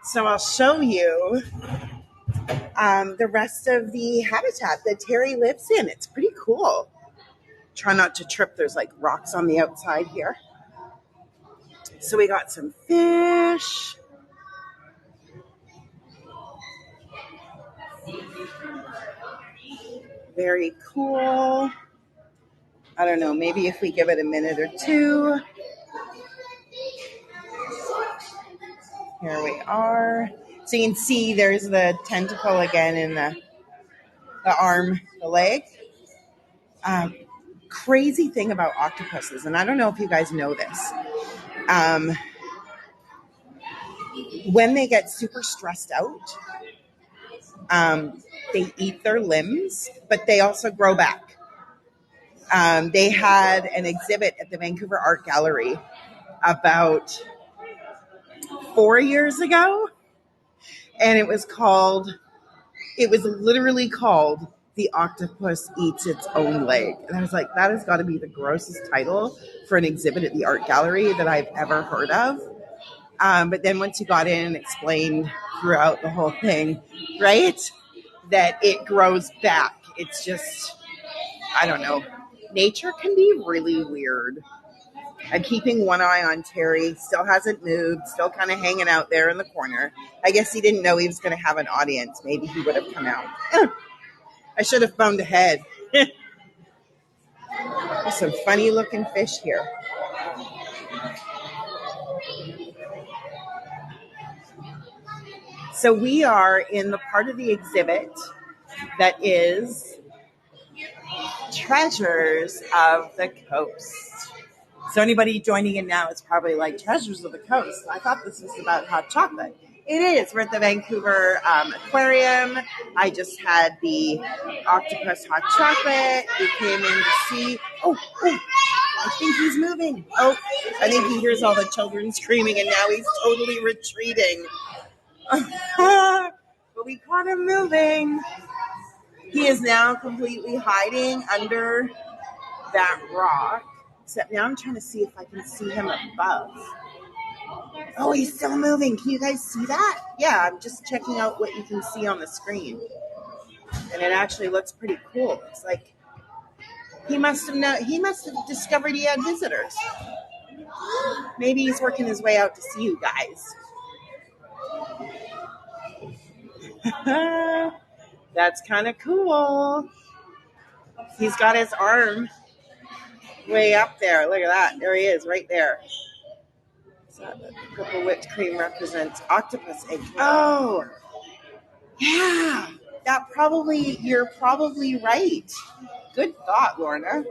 So I'll show you the rest of the habitat that Terry lives in. It's pretty cool. Try not to trip. There's like rocks on the outside here. So we got some fish. Very cool. I don't know, maybe if we give it a minute or two. Here we are. So you can see there's the tentacle again in the arm, the leg. Crazy thing about octopuses, and I don't know if you guys know this. When they get super stressed out, they eat their limbs, but they also grow back. They had an exhibit at the Vancouver Art Gallery about 4 years ago, and it was literally called The Octopus Eats Its Own Leg. And I was like, that has got to be the grossest title for an exhibit at the art gallery that I've ever heard of. But then once you got in and explained throughout the whole thing, right, that it grows back. It's just, I don't know. Nature can be really weird. I'm keeping one eye on Terry. Still hasn't moved. Still kind of hanging out there in the corner. I guess he didn't know he was going to have an audience. Maybe he would have come out. I should have phoned ahead. There's some funny looking fish here. So we are in the part of the exhibit that is Treasures of the Coast. So anybody joining in now is probably like, Treasures of the Coast. I thought this was about hot chocolate. It is. We're at the Vancouver Aquarium. I just had the octopus hot chocolate. We came in to see. Oh, I think he's moving. Oh, I think he hears all the children screaming, and now he's totally retreating. But we caught him moving. He is now completely hiding under that rock. Except now I'm trying to see if I can see him above. Oh, he's still moving. Can you guys see that? Yeah, I'm just checking out what you can see on the screen. And it actually looks pretty cool. It's like he must have discovered he had visitors. Maybe he's working his way out to see you guys. That's kind of cool. He's got his arm way up there. Look at that. There he is, right there. So purple whipped cream represents octopus egg. Oh, yeah. You're probably right. Good thought, Lorna.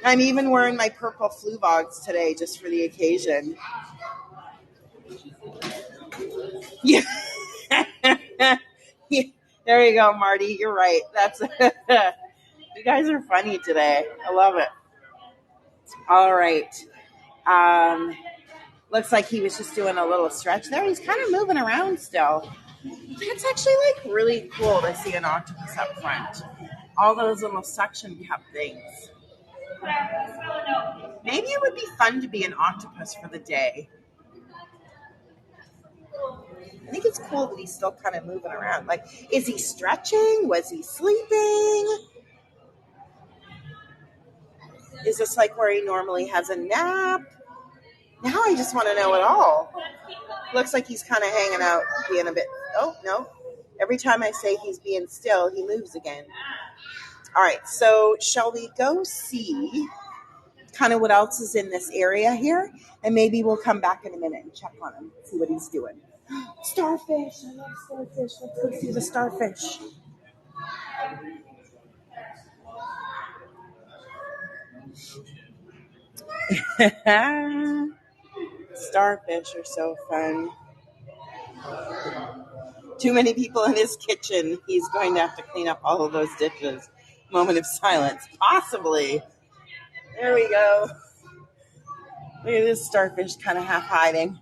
I'm even wearing my purple flu bogs today just for the occasion. Yeah. There you go, Marty. You're right. That's you guys are funny today. I love it. All right. Looks like he was just doing a little stretch there. He's kind of moving around still. It's actually like really cool to see an octopus up front. All those little suction cup things. Maybe it would be fun to be an octopus for the day. I think it's cool that he's still kind of moving around. Like, is he stretching? Was he sleeping? Is this like where he normally has a nap? Now I just want to know it all. Looks like he's kind of hanging out, being a bit... Oh, no. Every time I say he's being still, he moves again. All right, so shall we go see kind of what else is in this area here? And maybe we'll come back in a minute and check on him, see what he's doing. Starfish. I love starfish. Let's go see the starfish. Starfish are so fun. Too many people in his kitchen. He's going to have to clean up all of those dishes. Moment of silence. Possibly. There we go. Look at this starfish kind of half hiding.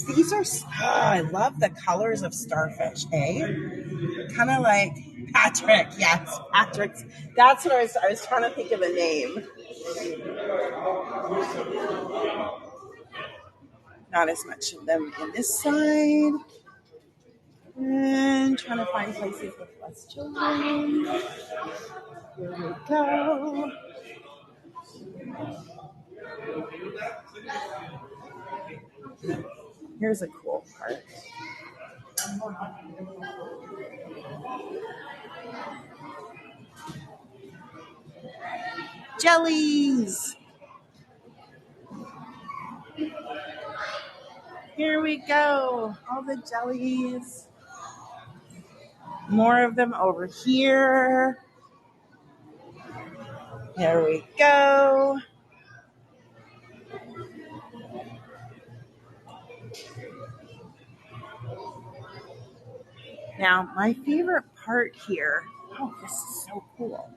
These are, I love the colors of starfish, eh? Kind of like Patrick. Yes, Patrick's. That's what I was trying to think of a name. Not as much of them in this side. And trying to find places with less children. Here we go. Here's a cool part. Jellies! Here we go. All the jellies. More of them over here. There we go. Now, my favorite part here, oh, this is so cool.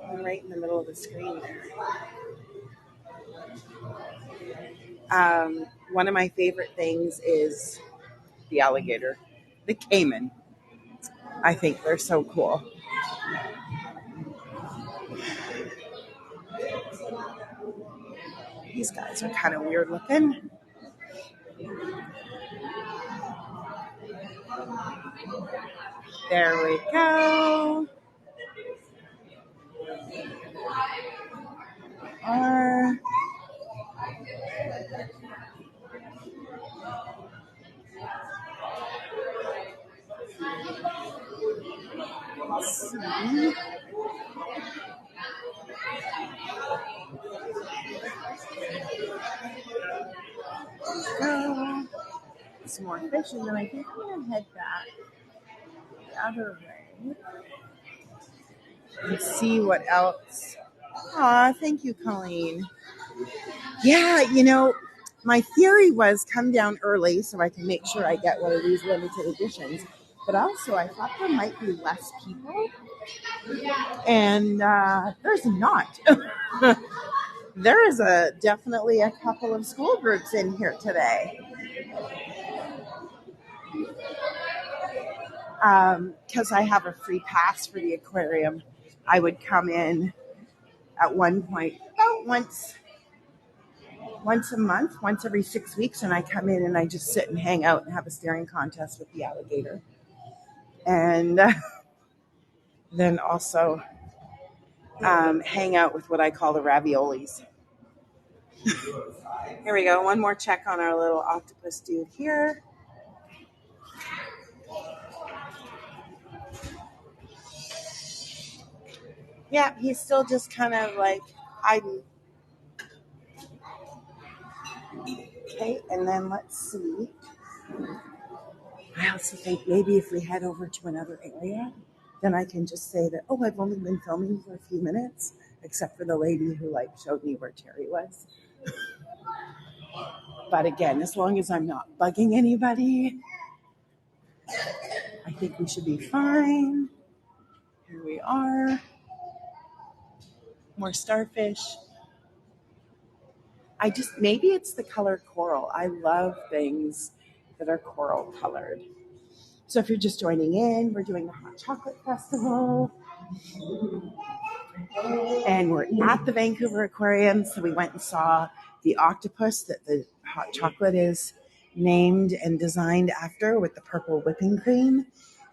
I'm right in the middle of the screen there. One of my favorite things is the alligator, the caiman. I think they're so cool. These guys are kind of weird looking. There we go. Let's see. Go. Some more fish, and then I think I'm going to head back the other way and see what else. Aw, thank you, Colleen. Yeah, my theory was come down early so I can make sure I get one of these limited editions. But also, I thought there might be less people, and there's not. There is definitely a couple of school groups in here today. Because I have a free pass for the aquarium. I would come in at one point about once a month, once every 6 weeks, and I come in and I just sit and hang out and have a staring contest with the alligator. And then also hang out with what I call the raviolis. Here we go. One more check on our little octopus dude here. Yeah, he's still just kind of like hiding. Okay, and then let's see. I also think maybe if we head over to another area, then I can just say that, oh, I've only been filming for a few minutes, except for the lady who showed me where Terry was. But again, as long as I'm not bugging anybody, I think we should be fine. Here we are. More starfish. Maybe it's the color coral. I love things that are coral colored. So if you're just joining in, we're doing the Hot Chocolate Festival. And we're at the Vancouver Aquarium. So we went and saw the octopus that the hot chocolate is named and designed after with the purple whipping cream.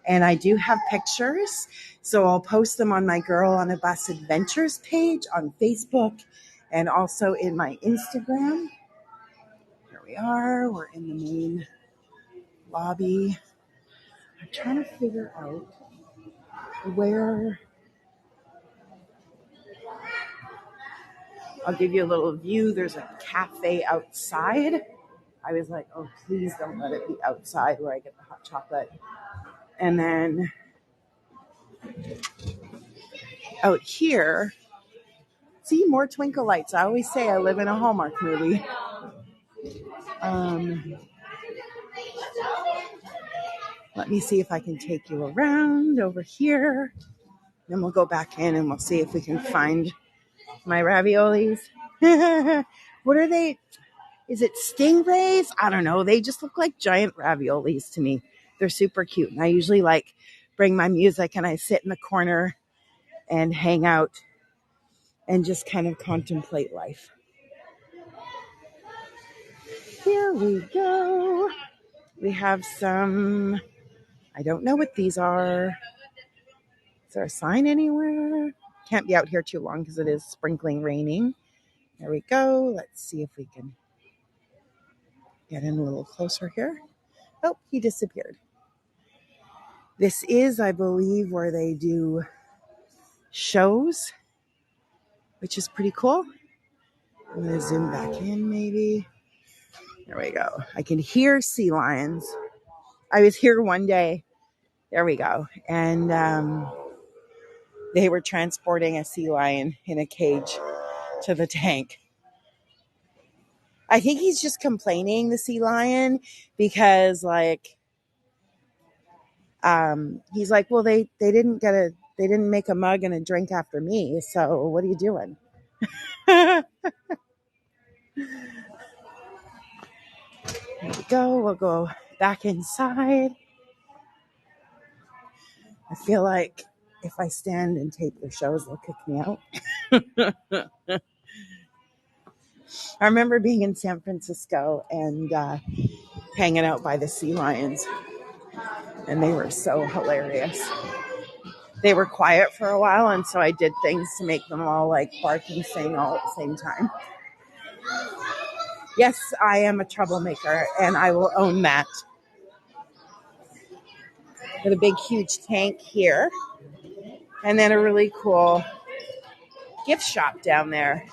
And I do have pictures. So I'll post them on my Girl on a Bus Adventures page on Facebook and also in my Instagram. Here we are. We're in the main lobby. I'm trying to figure out where. I'll give you a little view. There's a cafe outside. I was like, oh, please don't let it be outside where I get the hot chocolate. And then out here, see, more twinkle lights. I always say I live in a Hallmark movie. Let me see if I can take you around over here. Then we'll go back in and we'll see if we can find my raviolis. What are they? Is it stingrays? I don't know. They just look like giant raviolis to me. They're super cute. And I usually bring my music and I sit in the corner and hang out and just kind of contemplate life. Here we go. We have some, I don't know what these are. Is there a sign anywhere? Can't be out here too long because it is sprinkling raining. There we go. Let's see if we can get in a little closer here. Oh, he disappeared. This is, I believe, where they do shows, which is pretty cool. I'm going to zoom back in maybe. There we go. I can hear sea lions. I was here one day. There we go. And they were transporting a sea lion in a cage to the tank. I think he's just complaining, the sea lion, because he's like, well, they didn't make a mug and a drink after me. So what are you doing? There we go. We'll go back inside. I feel like if I stand and tape their shows, they'll kick me out. I remember being in San Francisco and hanging out by the sea lions, and they were so hilarious. They were quiet for a while, and so I did things to make them all bark and sing all at the same time. Yes, I am a troublemaker, and I will own that. With a big, huge tank here, and then a really cool gift shop down there.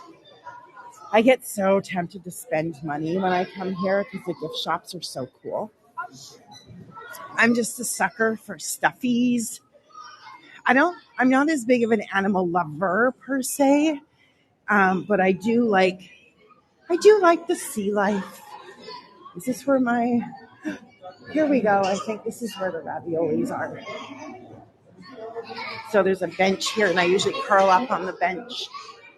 I get so tempted to spend money when I come here because the gift shops are so cool. I'm just a sucker for stuffies. I'm not as big of an animal lover per se, but I do like the sea life. Is this where here we go. I think this is where the raviolis are. So there's a bench here, and I usually curl up on the bench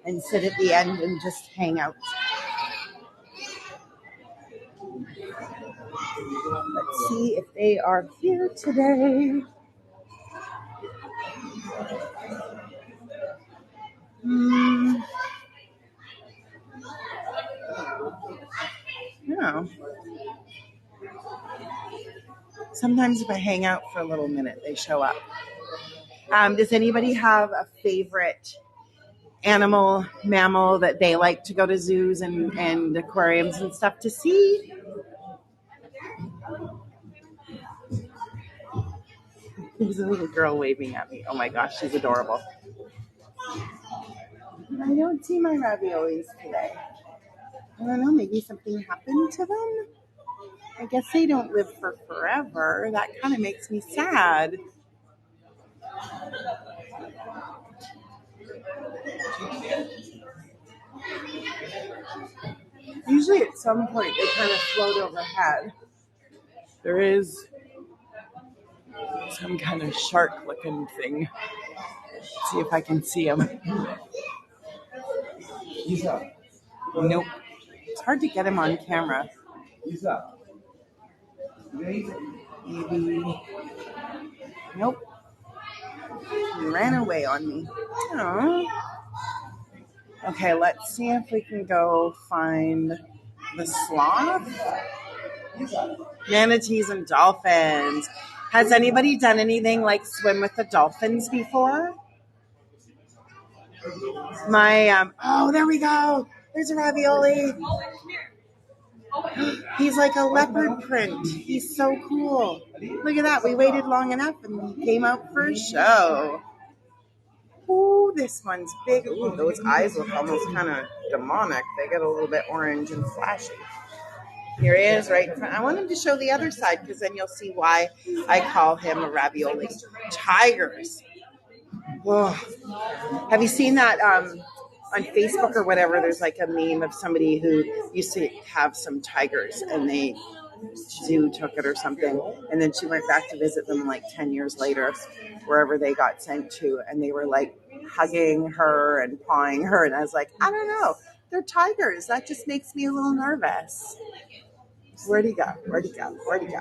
and sit at the end and just hang out. Let's see if they are here today. No. Sometimes if I hang out for a little minute, they show up. Does anybody have a favorite mammal that they like to go to zoos and aquariums and stuff to see? There's a little girl waving at me. Oh my gosh, she's adorable. I don't see my raviolis today. I don't know, maybe something happened to them? I guess they don't live for forever. That kind of makes me sad. Usually at some point they kind of float overhead. There is some kind of shark-looking thing. Let's see if I can see him. Nope. It's hard to get him on camera. Maybe. Nope. He ran away on me. Oh. Okay, let's see if we can go find the sloth. Manatees and dolphins. Has anybody done anything like swim with the dolphins before? Oh, there we go. There's a ravioli. He's like a leopard print. He's so cool. Look at that. We waited long enough and he came out for a show. Ooh, this one's big. Ooh, those eyes look almost kind of demonic. They get a little bit orange and flashy. Here he is right in front. I want him to show the other side because then you'll see why I call him a ravioli. Tigers. Whoa. Have you seen that on Facebook or whatever? There's like a meme of somebody who used to have some tigers and they zoo took it or something. And then she went back to visit them like 10 years later, wherever they got sent to. And they were like hugging her and pawing her. And I was like, I don't know. they're tigers. That just makes me a little nervous. Where'd he go? Where'd he go? Where'd he go?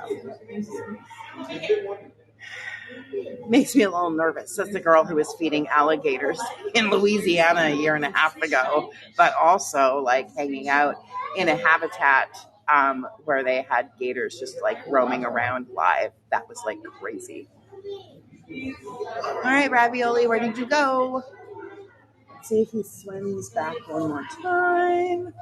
Makes me a little nervous. Says the girl who was feeding alligators in Louisiana a year and a half ago, but also like hanging out in a habitat where they had gators just like roaming around live. That was like crazy. All right, Ravioli, where did you go? Let's see if he swims back one more time.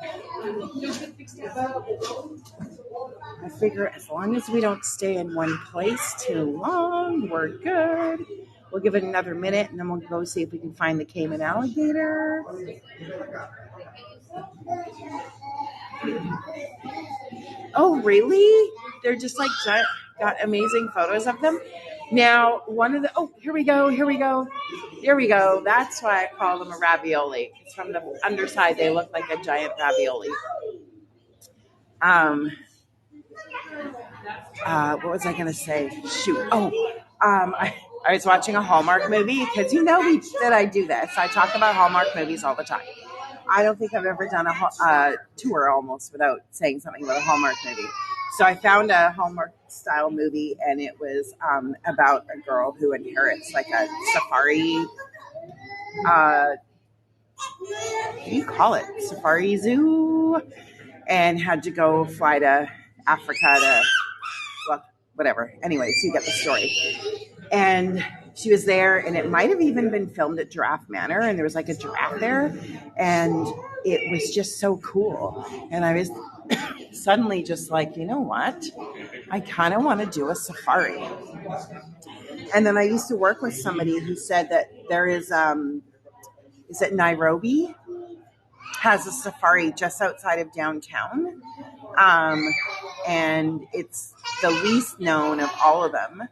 I figure as long as we don't stay in one place too long, we're good. We'll give it another minute, and then we'll go see if we can find the Cayman alligator. Oh, really? They're just like got amazing photos of them. Now, here we go. That's why I call them a ravioli. It's from the underside. They look like a giant ravioli. What was I going to say? Shoot. I was watching a Hallmark movie because that I do this. I talk about Hallmark movies all the time. I don't think I've ever done a tour almost without saying something about a Hallmark movie. So I found a Hallmark style movie, and it was about a girl who inherits like a safari. What do you call it? Safari zoo, and had to go fly to Africa to, well, whatever. Anyways, you get the story. And she was there, and it might have even been filmed at Giraffe Manor, and there was like a giraffe there, and it was just so cool. And I was suddenly just like, you know what? I kind of want to do a safari. And then I used to work with somebody who said that there is it Nairobi has a safari just outside of downtown. And it's the least known of all of them.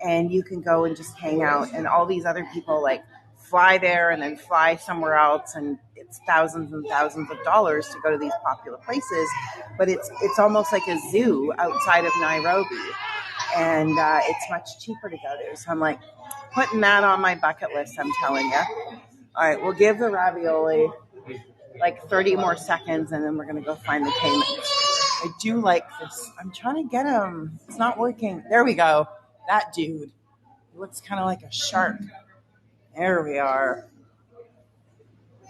And you can go and just hang out, and all these other people like fly there and then fly somewhere else, and it's thousands and thousands of dollars to go to these popular places. But it's almost like a zoo outside of Nairobi, and it's much cheaper to go there. So I'm like putting that on my bucket list, I'm telling you. All right, we'll give the ravioli like 30 more seconds, and then we're going to go find the caimans. I do like this. I'm trying to get him. It's not working. There we go. That dude looks kind of like a shark. There we are.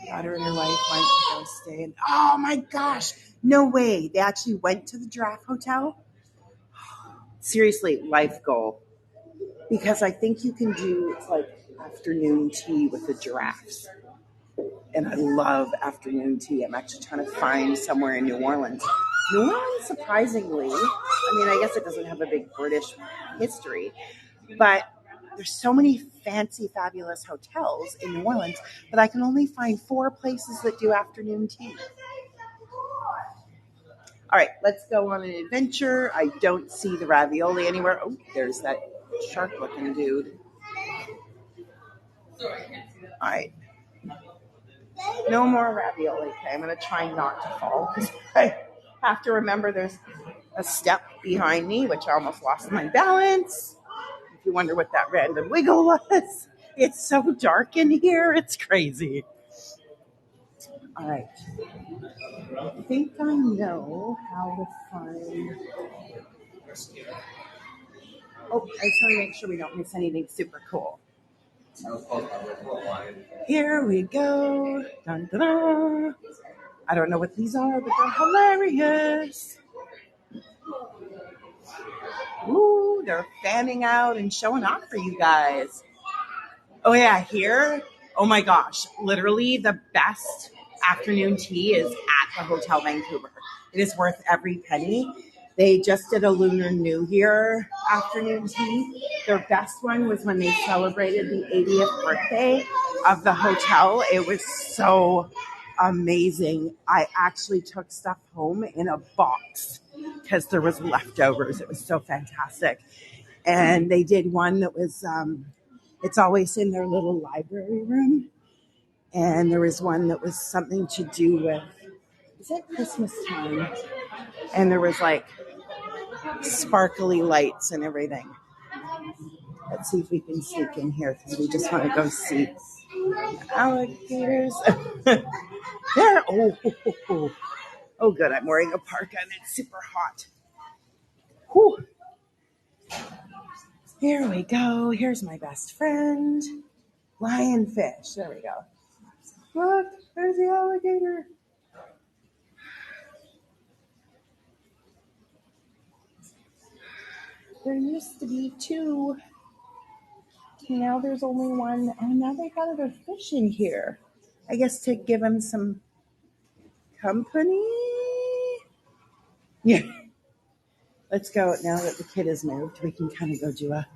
Daughter and her wife went to go stay. Oh my gosh. No way. They actually went to the Giraffe Hotel. Seriously, life goal. Because I think you can do like afternoon tea with the giraffes. And I love afternoon tea. I'm actually trying to find somewhere in New Orleans. New Orleans, surprisingly, I guess it doesn't have a big British history, but there's so many fancy, fabulous hotels in New Orleans, but I can only find 4 places that do afternoon tea. All right, let's go on an adventure. I don't see the ravioli anywhere. Oh, there's that shark-looking dude. All right. No more ravioli. Okay, I'm going to try not to fall because I have to remember there's a step behind me, which I almost lost my balance. If you wonder what that random wiggle was, it's so dark in here. It's crazy. All right. I think I know how to find... Oh, I just want to make sure we don't miss anything super cool. Here we go. Dun, dun, dun. I don't know what these are, but they're hilarious. Ooh, they're fanning out and showing off for you guys. Oh, yeah, here. Oh, my gosh. Literally, the best afternoon tea is at the Hotel Vancouver. It is worth every penny. They just did a Lunar New Year afternoon tea. Their best one was when they celebrated the 80th birthday of the hotel. It was so amazing. I actually took stuff home in a box because there was leftovers. It was so fantastic. And they did one that was, it's always in their little library room. And there was one that was something to do with, is it Christmas time? And there was like sparkly lights and everything. Let's see if we can sneak in here because we just want to go see. Alligators. There. Oh, good. I'm wearing a parka and it's super hot. Whew. Here we go. Here's my best friend. Lionfish. There we go. Look, there's the alligator. There used to be two. Now there's only one. And now they got other fish in here. I guess to give him some company. Yeah. Let's go. Now that the kid has moved, we can kind of go do a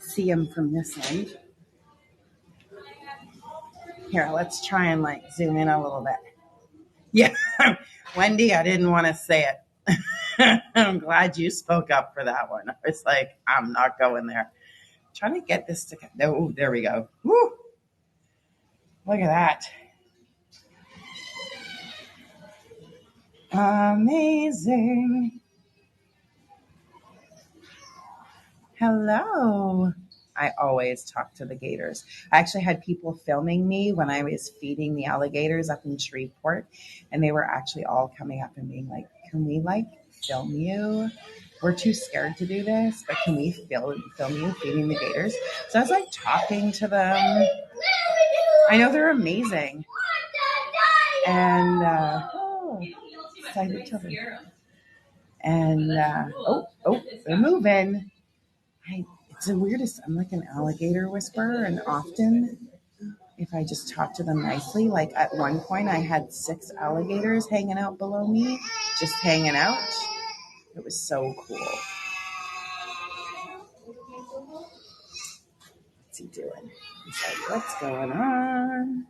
see him from this end. Here, let's try and like zoom in a little bit. Yeah, Wendy, I didn't want to say it. I'm glad you spoke up for that one. I was like, I'm not going there. I'm trying to get this to. Oh, there we go. Woo! Look at that. Amazing. Hello. I always talk to the gators. I actually had people filming me when I was feeding the alligators up in Shreveport, and they were actually all coming up and being like, can we like film you? We're too scared to do this, but can we film you feeding the gators? So I was like talking to them. I know they're amazing. And excited children. And they're moving. It's the weirdest. I'm like an alligator whisperer, and often if I just talk to them nicely, like at one point I had 6 alligators hanging out below me, just hanging out. It was so cool. What's he doing? He's like, what's going on?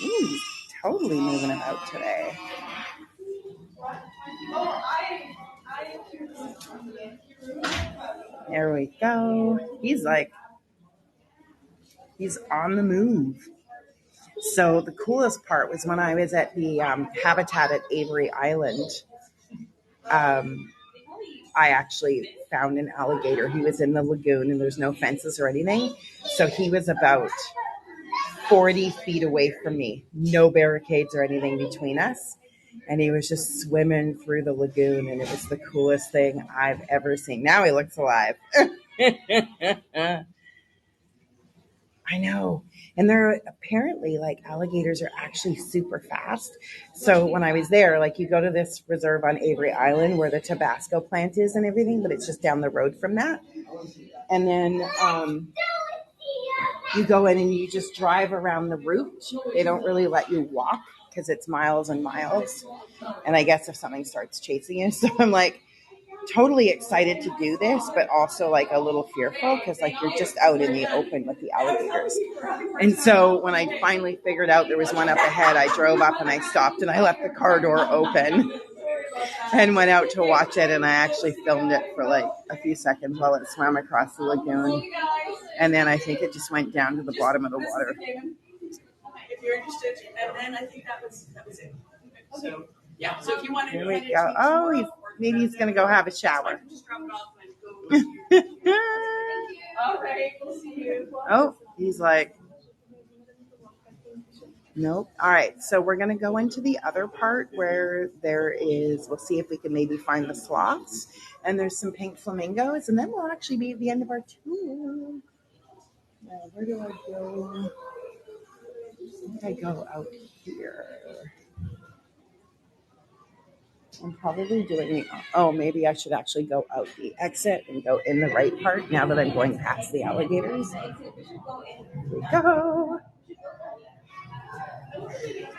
Ooh, he's totally moving about today. There we go. He's on the move. So the coolest part was when I was at the habitat at Avery Island. I actually found an alligator. He was in the lagoon and there's no fences or anything. So he was about 40 feet away from me. No barricades or anything between us. And he was just swimming through the lagoon, and it was the coolest thing I've ever seen. Now he looks alive. I know. And they're apparently like alligators are actually super fast. So when I was there, like you go to this reserve on Avery Island where the Tabasco plant is and everything, but it's just down the road from that. And then you go in and you just drive around the route. They don't really let you walk because it's miles and miles. And I guess if something starts chasing you, so I'm like, totally excited to do this, but also like a little fearful because like you're just out in the open with the alligators. And so when I finally figured out there was one up ahead, I drove up and I stopped and I left the car door open and went out to watch it. And I actually filmed it for like a few seconds while it swam across the lagoon. And then I think it just went down to the bottom of the water. If you're interested, and then I think that was it. So yeah, so if you want to, here we go. Oh, maybe he's going to go have a shower. Just drop it off and go. All right, we'll see you. Oh, he's like, nope. All right, so we're going to go into the other part where there is, we'll see if we can maybe find the sloths, and there's some pink flamingos, and then we'll actually be at the end of our tour. Now, where do I go? I think I go out here. I'm probably doing maybe I should actually go out the exit and go in the right part now that I'm going past the alligators. Here we go.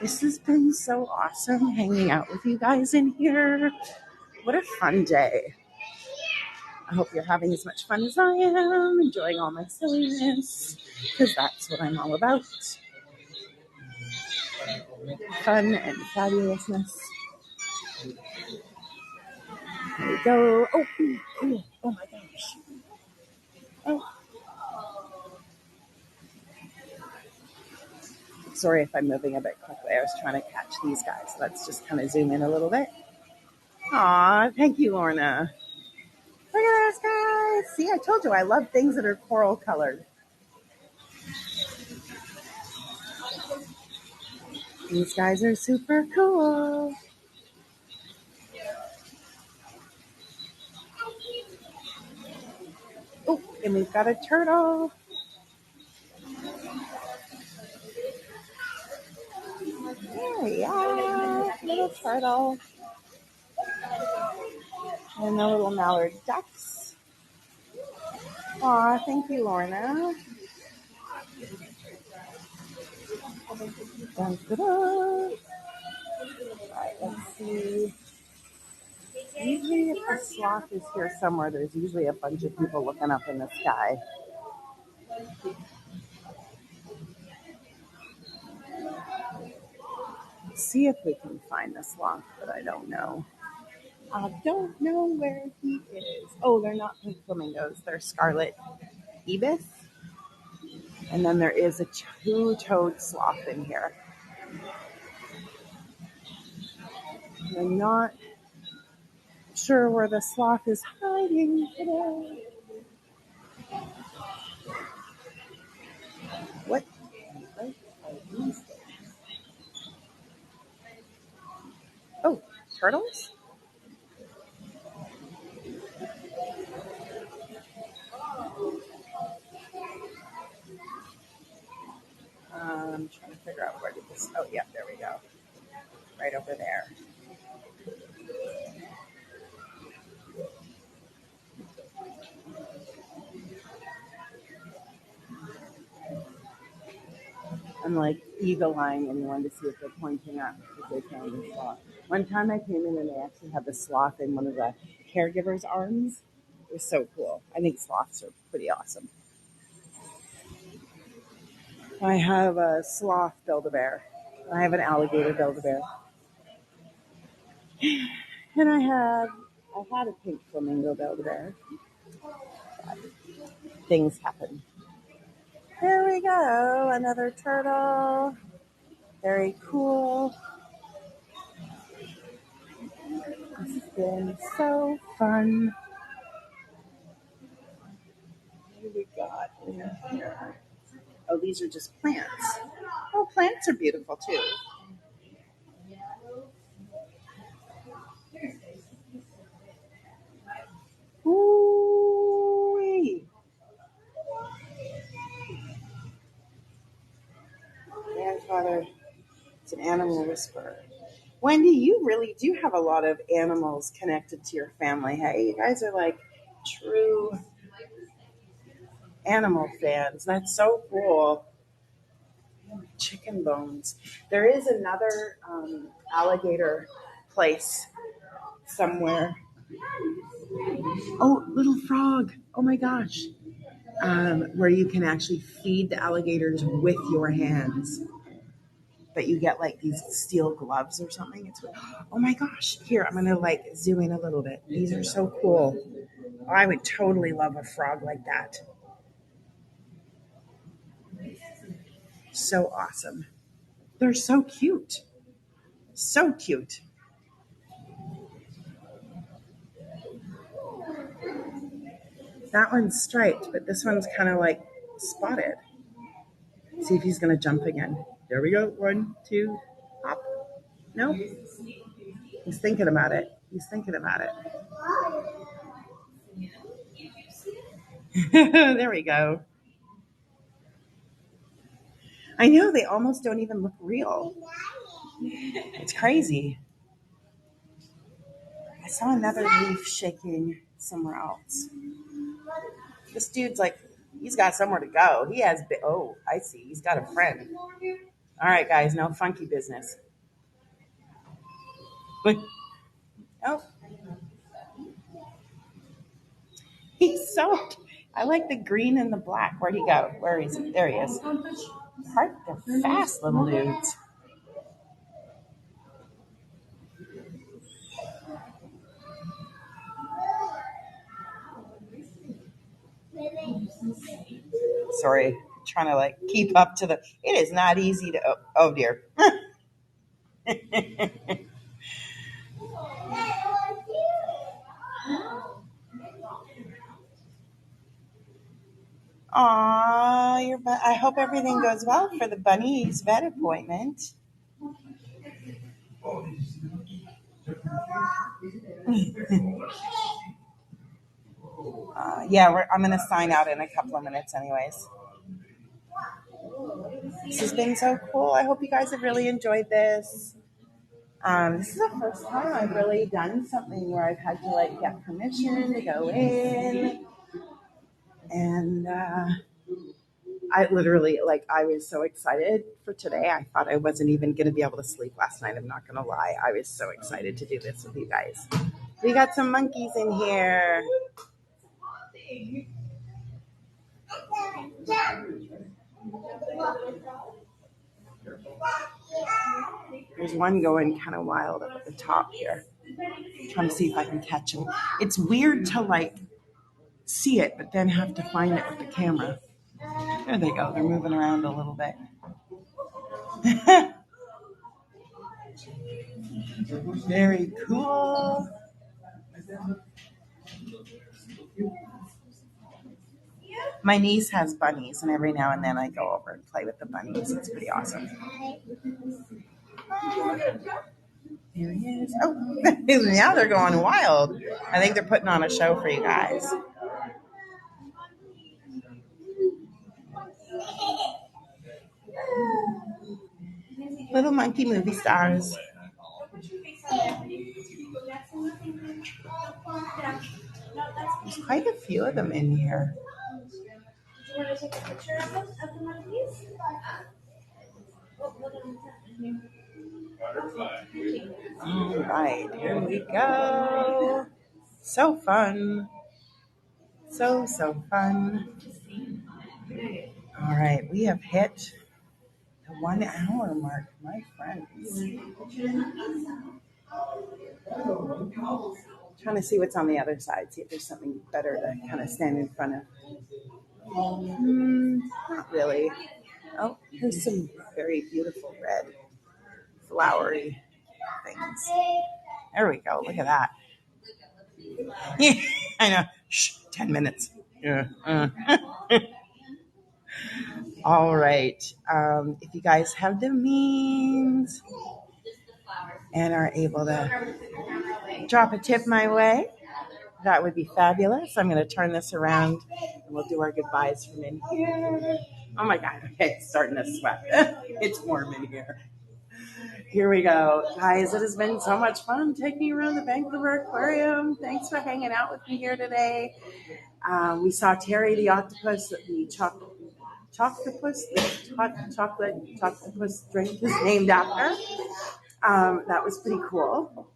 This has been so awesome hanging out with you guys in here. What a fun day. I hope you're having as much fun as I am, enjoying all my silliness, because that's what I'm all about. Fun and fabulousness. There we go. Oh, cool. Oh my gosh. Oh. Sorry if I'm moving a bit quickly. I was trying to catch these guys. Let's just kind of zoom in a little bit. Aw, thank you, Lorna. Look at those guys. See, I told you I love things that are coral colored. These guys are super cool. Oh, and we've got a turtle. There we are, little turtle. And the little mallard ducks. Aw, thank you, Lorna. Dun, dun, dun. All right, let's see. Usually if a sloth is here somewhere, there's usually a bunch of people looking up in the sky. Let's see if we can find the sloth, but I don't know. I don't know where he is. Oh, they're not pink flamingos. They're scarlet ibis. And then there is a two-toed sloth in here. I'm not sure where the sloth is hiding today. What are these things? Oh, turtles? I'm trying to figure out where did this. Oh, yeah, there we go. Right over there. I'm like eagle-eyeing anyone to see if they're pointing up because they found the sloth. One time I came in and they actually had the sloth in one of the caregivers' arms. It was so cool. I think sloths are pretty awesome. I have a sloth Build-A-Bear. I have an alligator Build-A-Bear. And I had a pink flamingo Build-A-Bear. Things happen. There we go. Another turtle. Very cool. This has been so fun. What do we got in here? Oh, these are just plants. Oh, plants are beautiful too. Ooh-wee. Grandfather, it's an animal whisperer. Wendy, you really do have a lot of animals connected to your family. Hey, you guys are like true animal fans. That's so cool. Chicken bones. There is another alligator place somewhere. Oh, little frog. Oh my gosh. Where you can actually feed the alligators with your hands. But you get like these steel gloves or something. Oh my gosh. Here, I'm going to like zoom in a little bit. These are so cool. I would totally love a frog like that. So awesome. They're so cute. So cute. That one's striped, but this one's kind of like spotted. See if he's going to jump again. There we go. 1, 2, hop. Nope. He's thinking about it. He's thinking about it. There we go. I know, they almost don't even look real. It's crazy. I saw another leaf shaking somewhere else. This dude's like, he's got somewhere to go. He has, oh, I see. He's got a friend. All right, guys, no funky business. But, oh. He's so, I like the green and the black. Where'd he go? Where is he? There he is. They're fast little dudes. Sorry, trying to like keep up to the. It is not easy to. Oh dear. I hope everything goes well for the bunny's vet appointment. I'm going to sign out in a couple of minutes anyways. This has been so cool. I hope you guys have really enjoyed this. This is the first time I've really done something where I've had to get permission to go in. And I literally, I was so excited for today. I thought I wasn't even going to be able to sleep last night. I'm not going to lie. I was so excited to do this with you guys. We got some monkeys in here. There's one going kind of wild up at the top here. I'm trying to see if I can catch him. It's weird to see it, but then have to find it with the camera. There they go. They're moving around a little bit. Very cool. My niece has bunnies, and every now and then I go over and play with the bunnies. It's pretty awesome. There he is. Oh, now they're going wild. I think they're putting on a show for you guys. Little monkey movie stars. There's quite a few of them in here. Do you want to take a picture of the monkeys? All right, here we go. So fun. So fun. All right, we have hit the 1 hour mark, my friends. Trying to see what's on the other side, see if there's something better to kind of stand in front of. Not really. Oh, here's some very beautiful red flowery things. There we go. Look at that. Yeah, I know. Shh, 10 minutes. Yeah. All right. If you guys have the means and are able to drop a tip my way, that would be fabulous. I'm going to turn this around and we'll do our goodbyes from in here. Oh my God. Okay, it's starting to sweat. It's warm in here. Here we go. Guys, it has been so much fun taking you around the Vancouver Aquarium. Thanks for hanging out with me here today. We saw Terry the octopus, the chocolate drink is named after. That was pretty cool.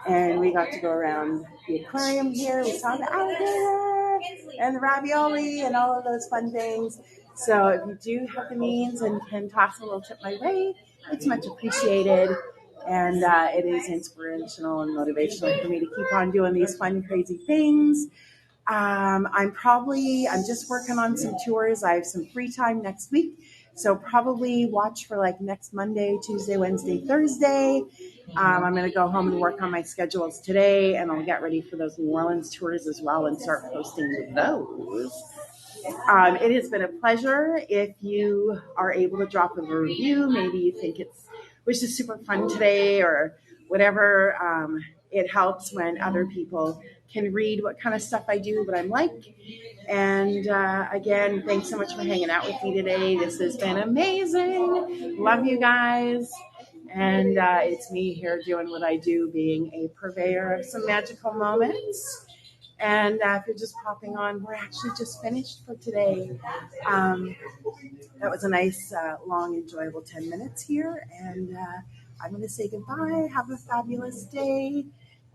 And we got to go around the aquarium here. We saw the alligator and the ravioli and all of those fun things. So if you do have the means and can toss a little tip my way, it's much appreciated. And it is inspirational and motivational for me to keep on doing these fun, crazy things. I'm just working on some tours. I have some free time next week. So probably watch for next Monday, Tuesday, Wednesday, Thursday. I'm going to go home and work on my schedules today, and I'll get ready for those New Orleans tours as well and start posting those. It has been a pleasure. If you are able to drop a review, maybe you think was just super fun today or whatever. It helps when other people can read what kind of stuff I do, what I'm like. And again, thanks so much for hanging out with me today. This has been amazing. Love you guys. And it's me here doing what I do, being a purveyor of some magical moments. And if you're just popping on, we're actually just finished for today. That was a nice, long, enjoyable 10 minutes here. And I'm going to say goodbye. Have a fabulous day.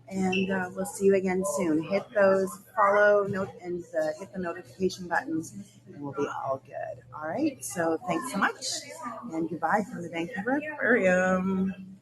And we'll see you again soon. Hit those follow note and hit the notification buttons, and we'll be all good. All right. So thanks so much, and goodbye from the Vancouver Aquarium.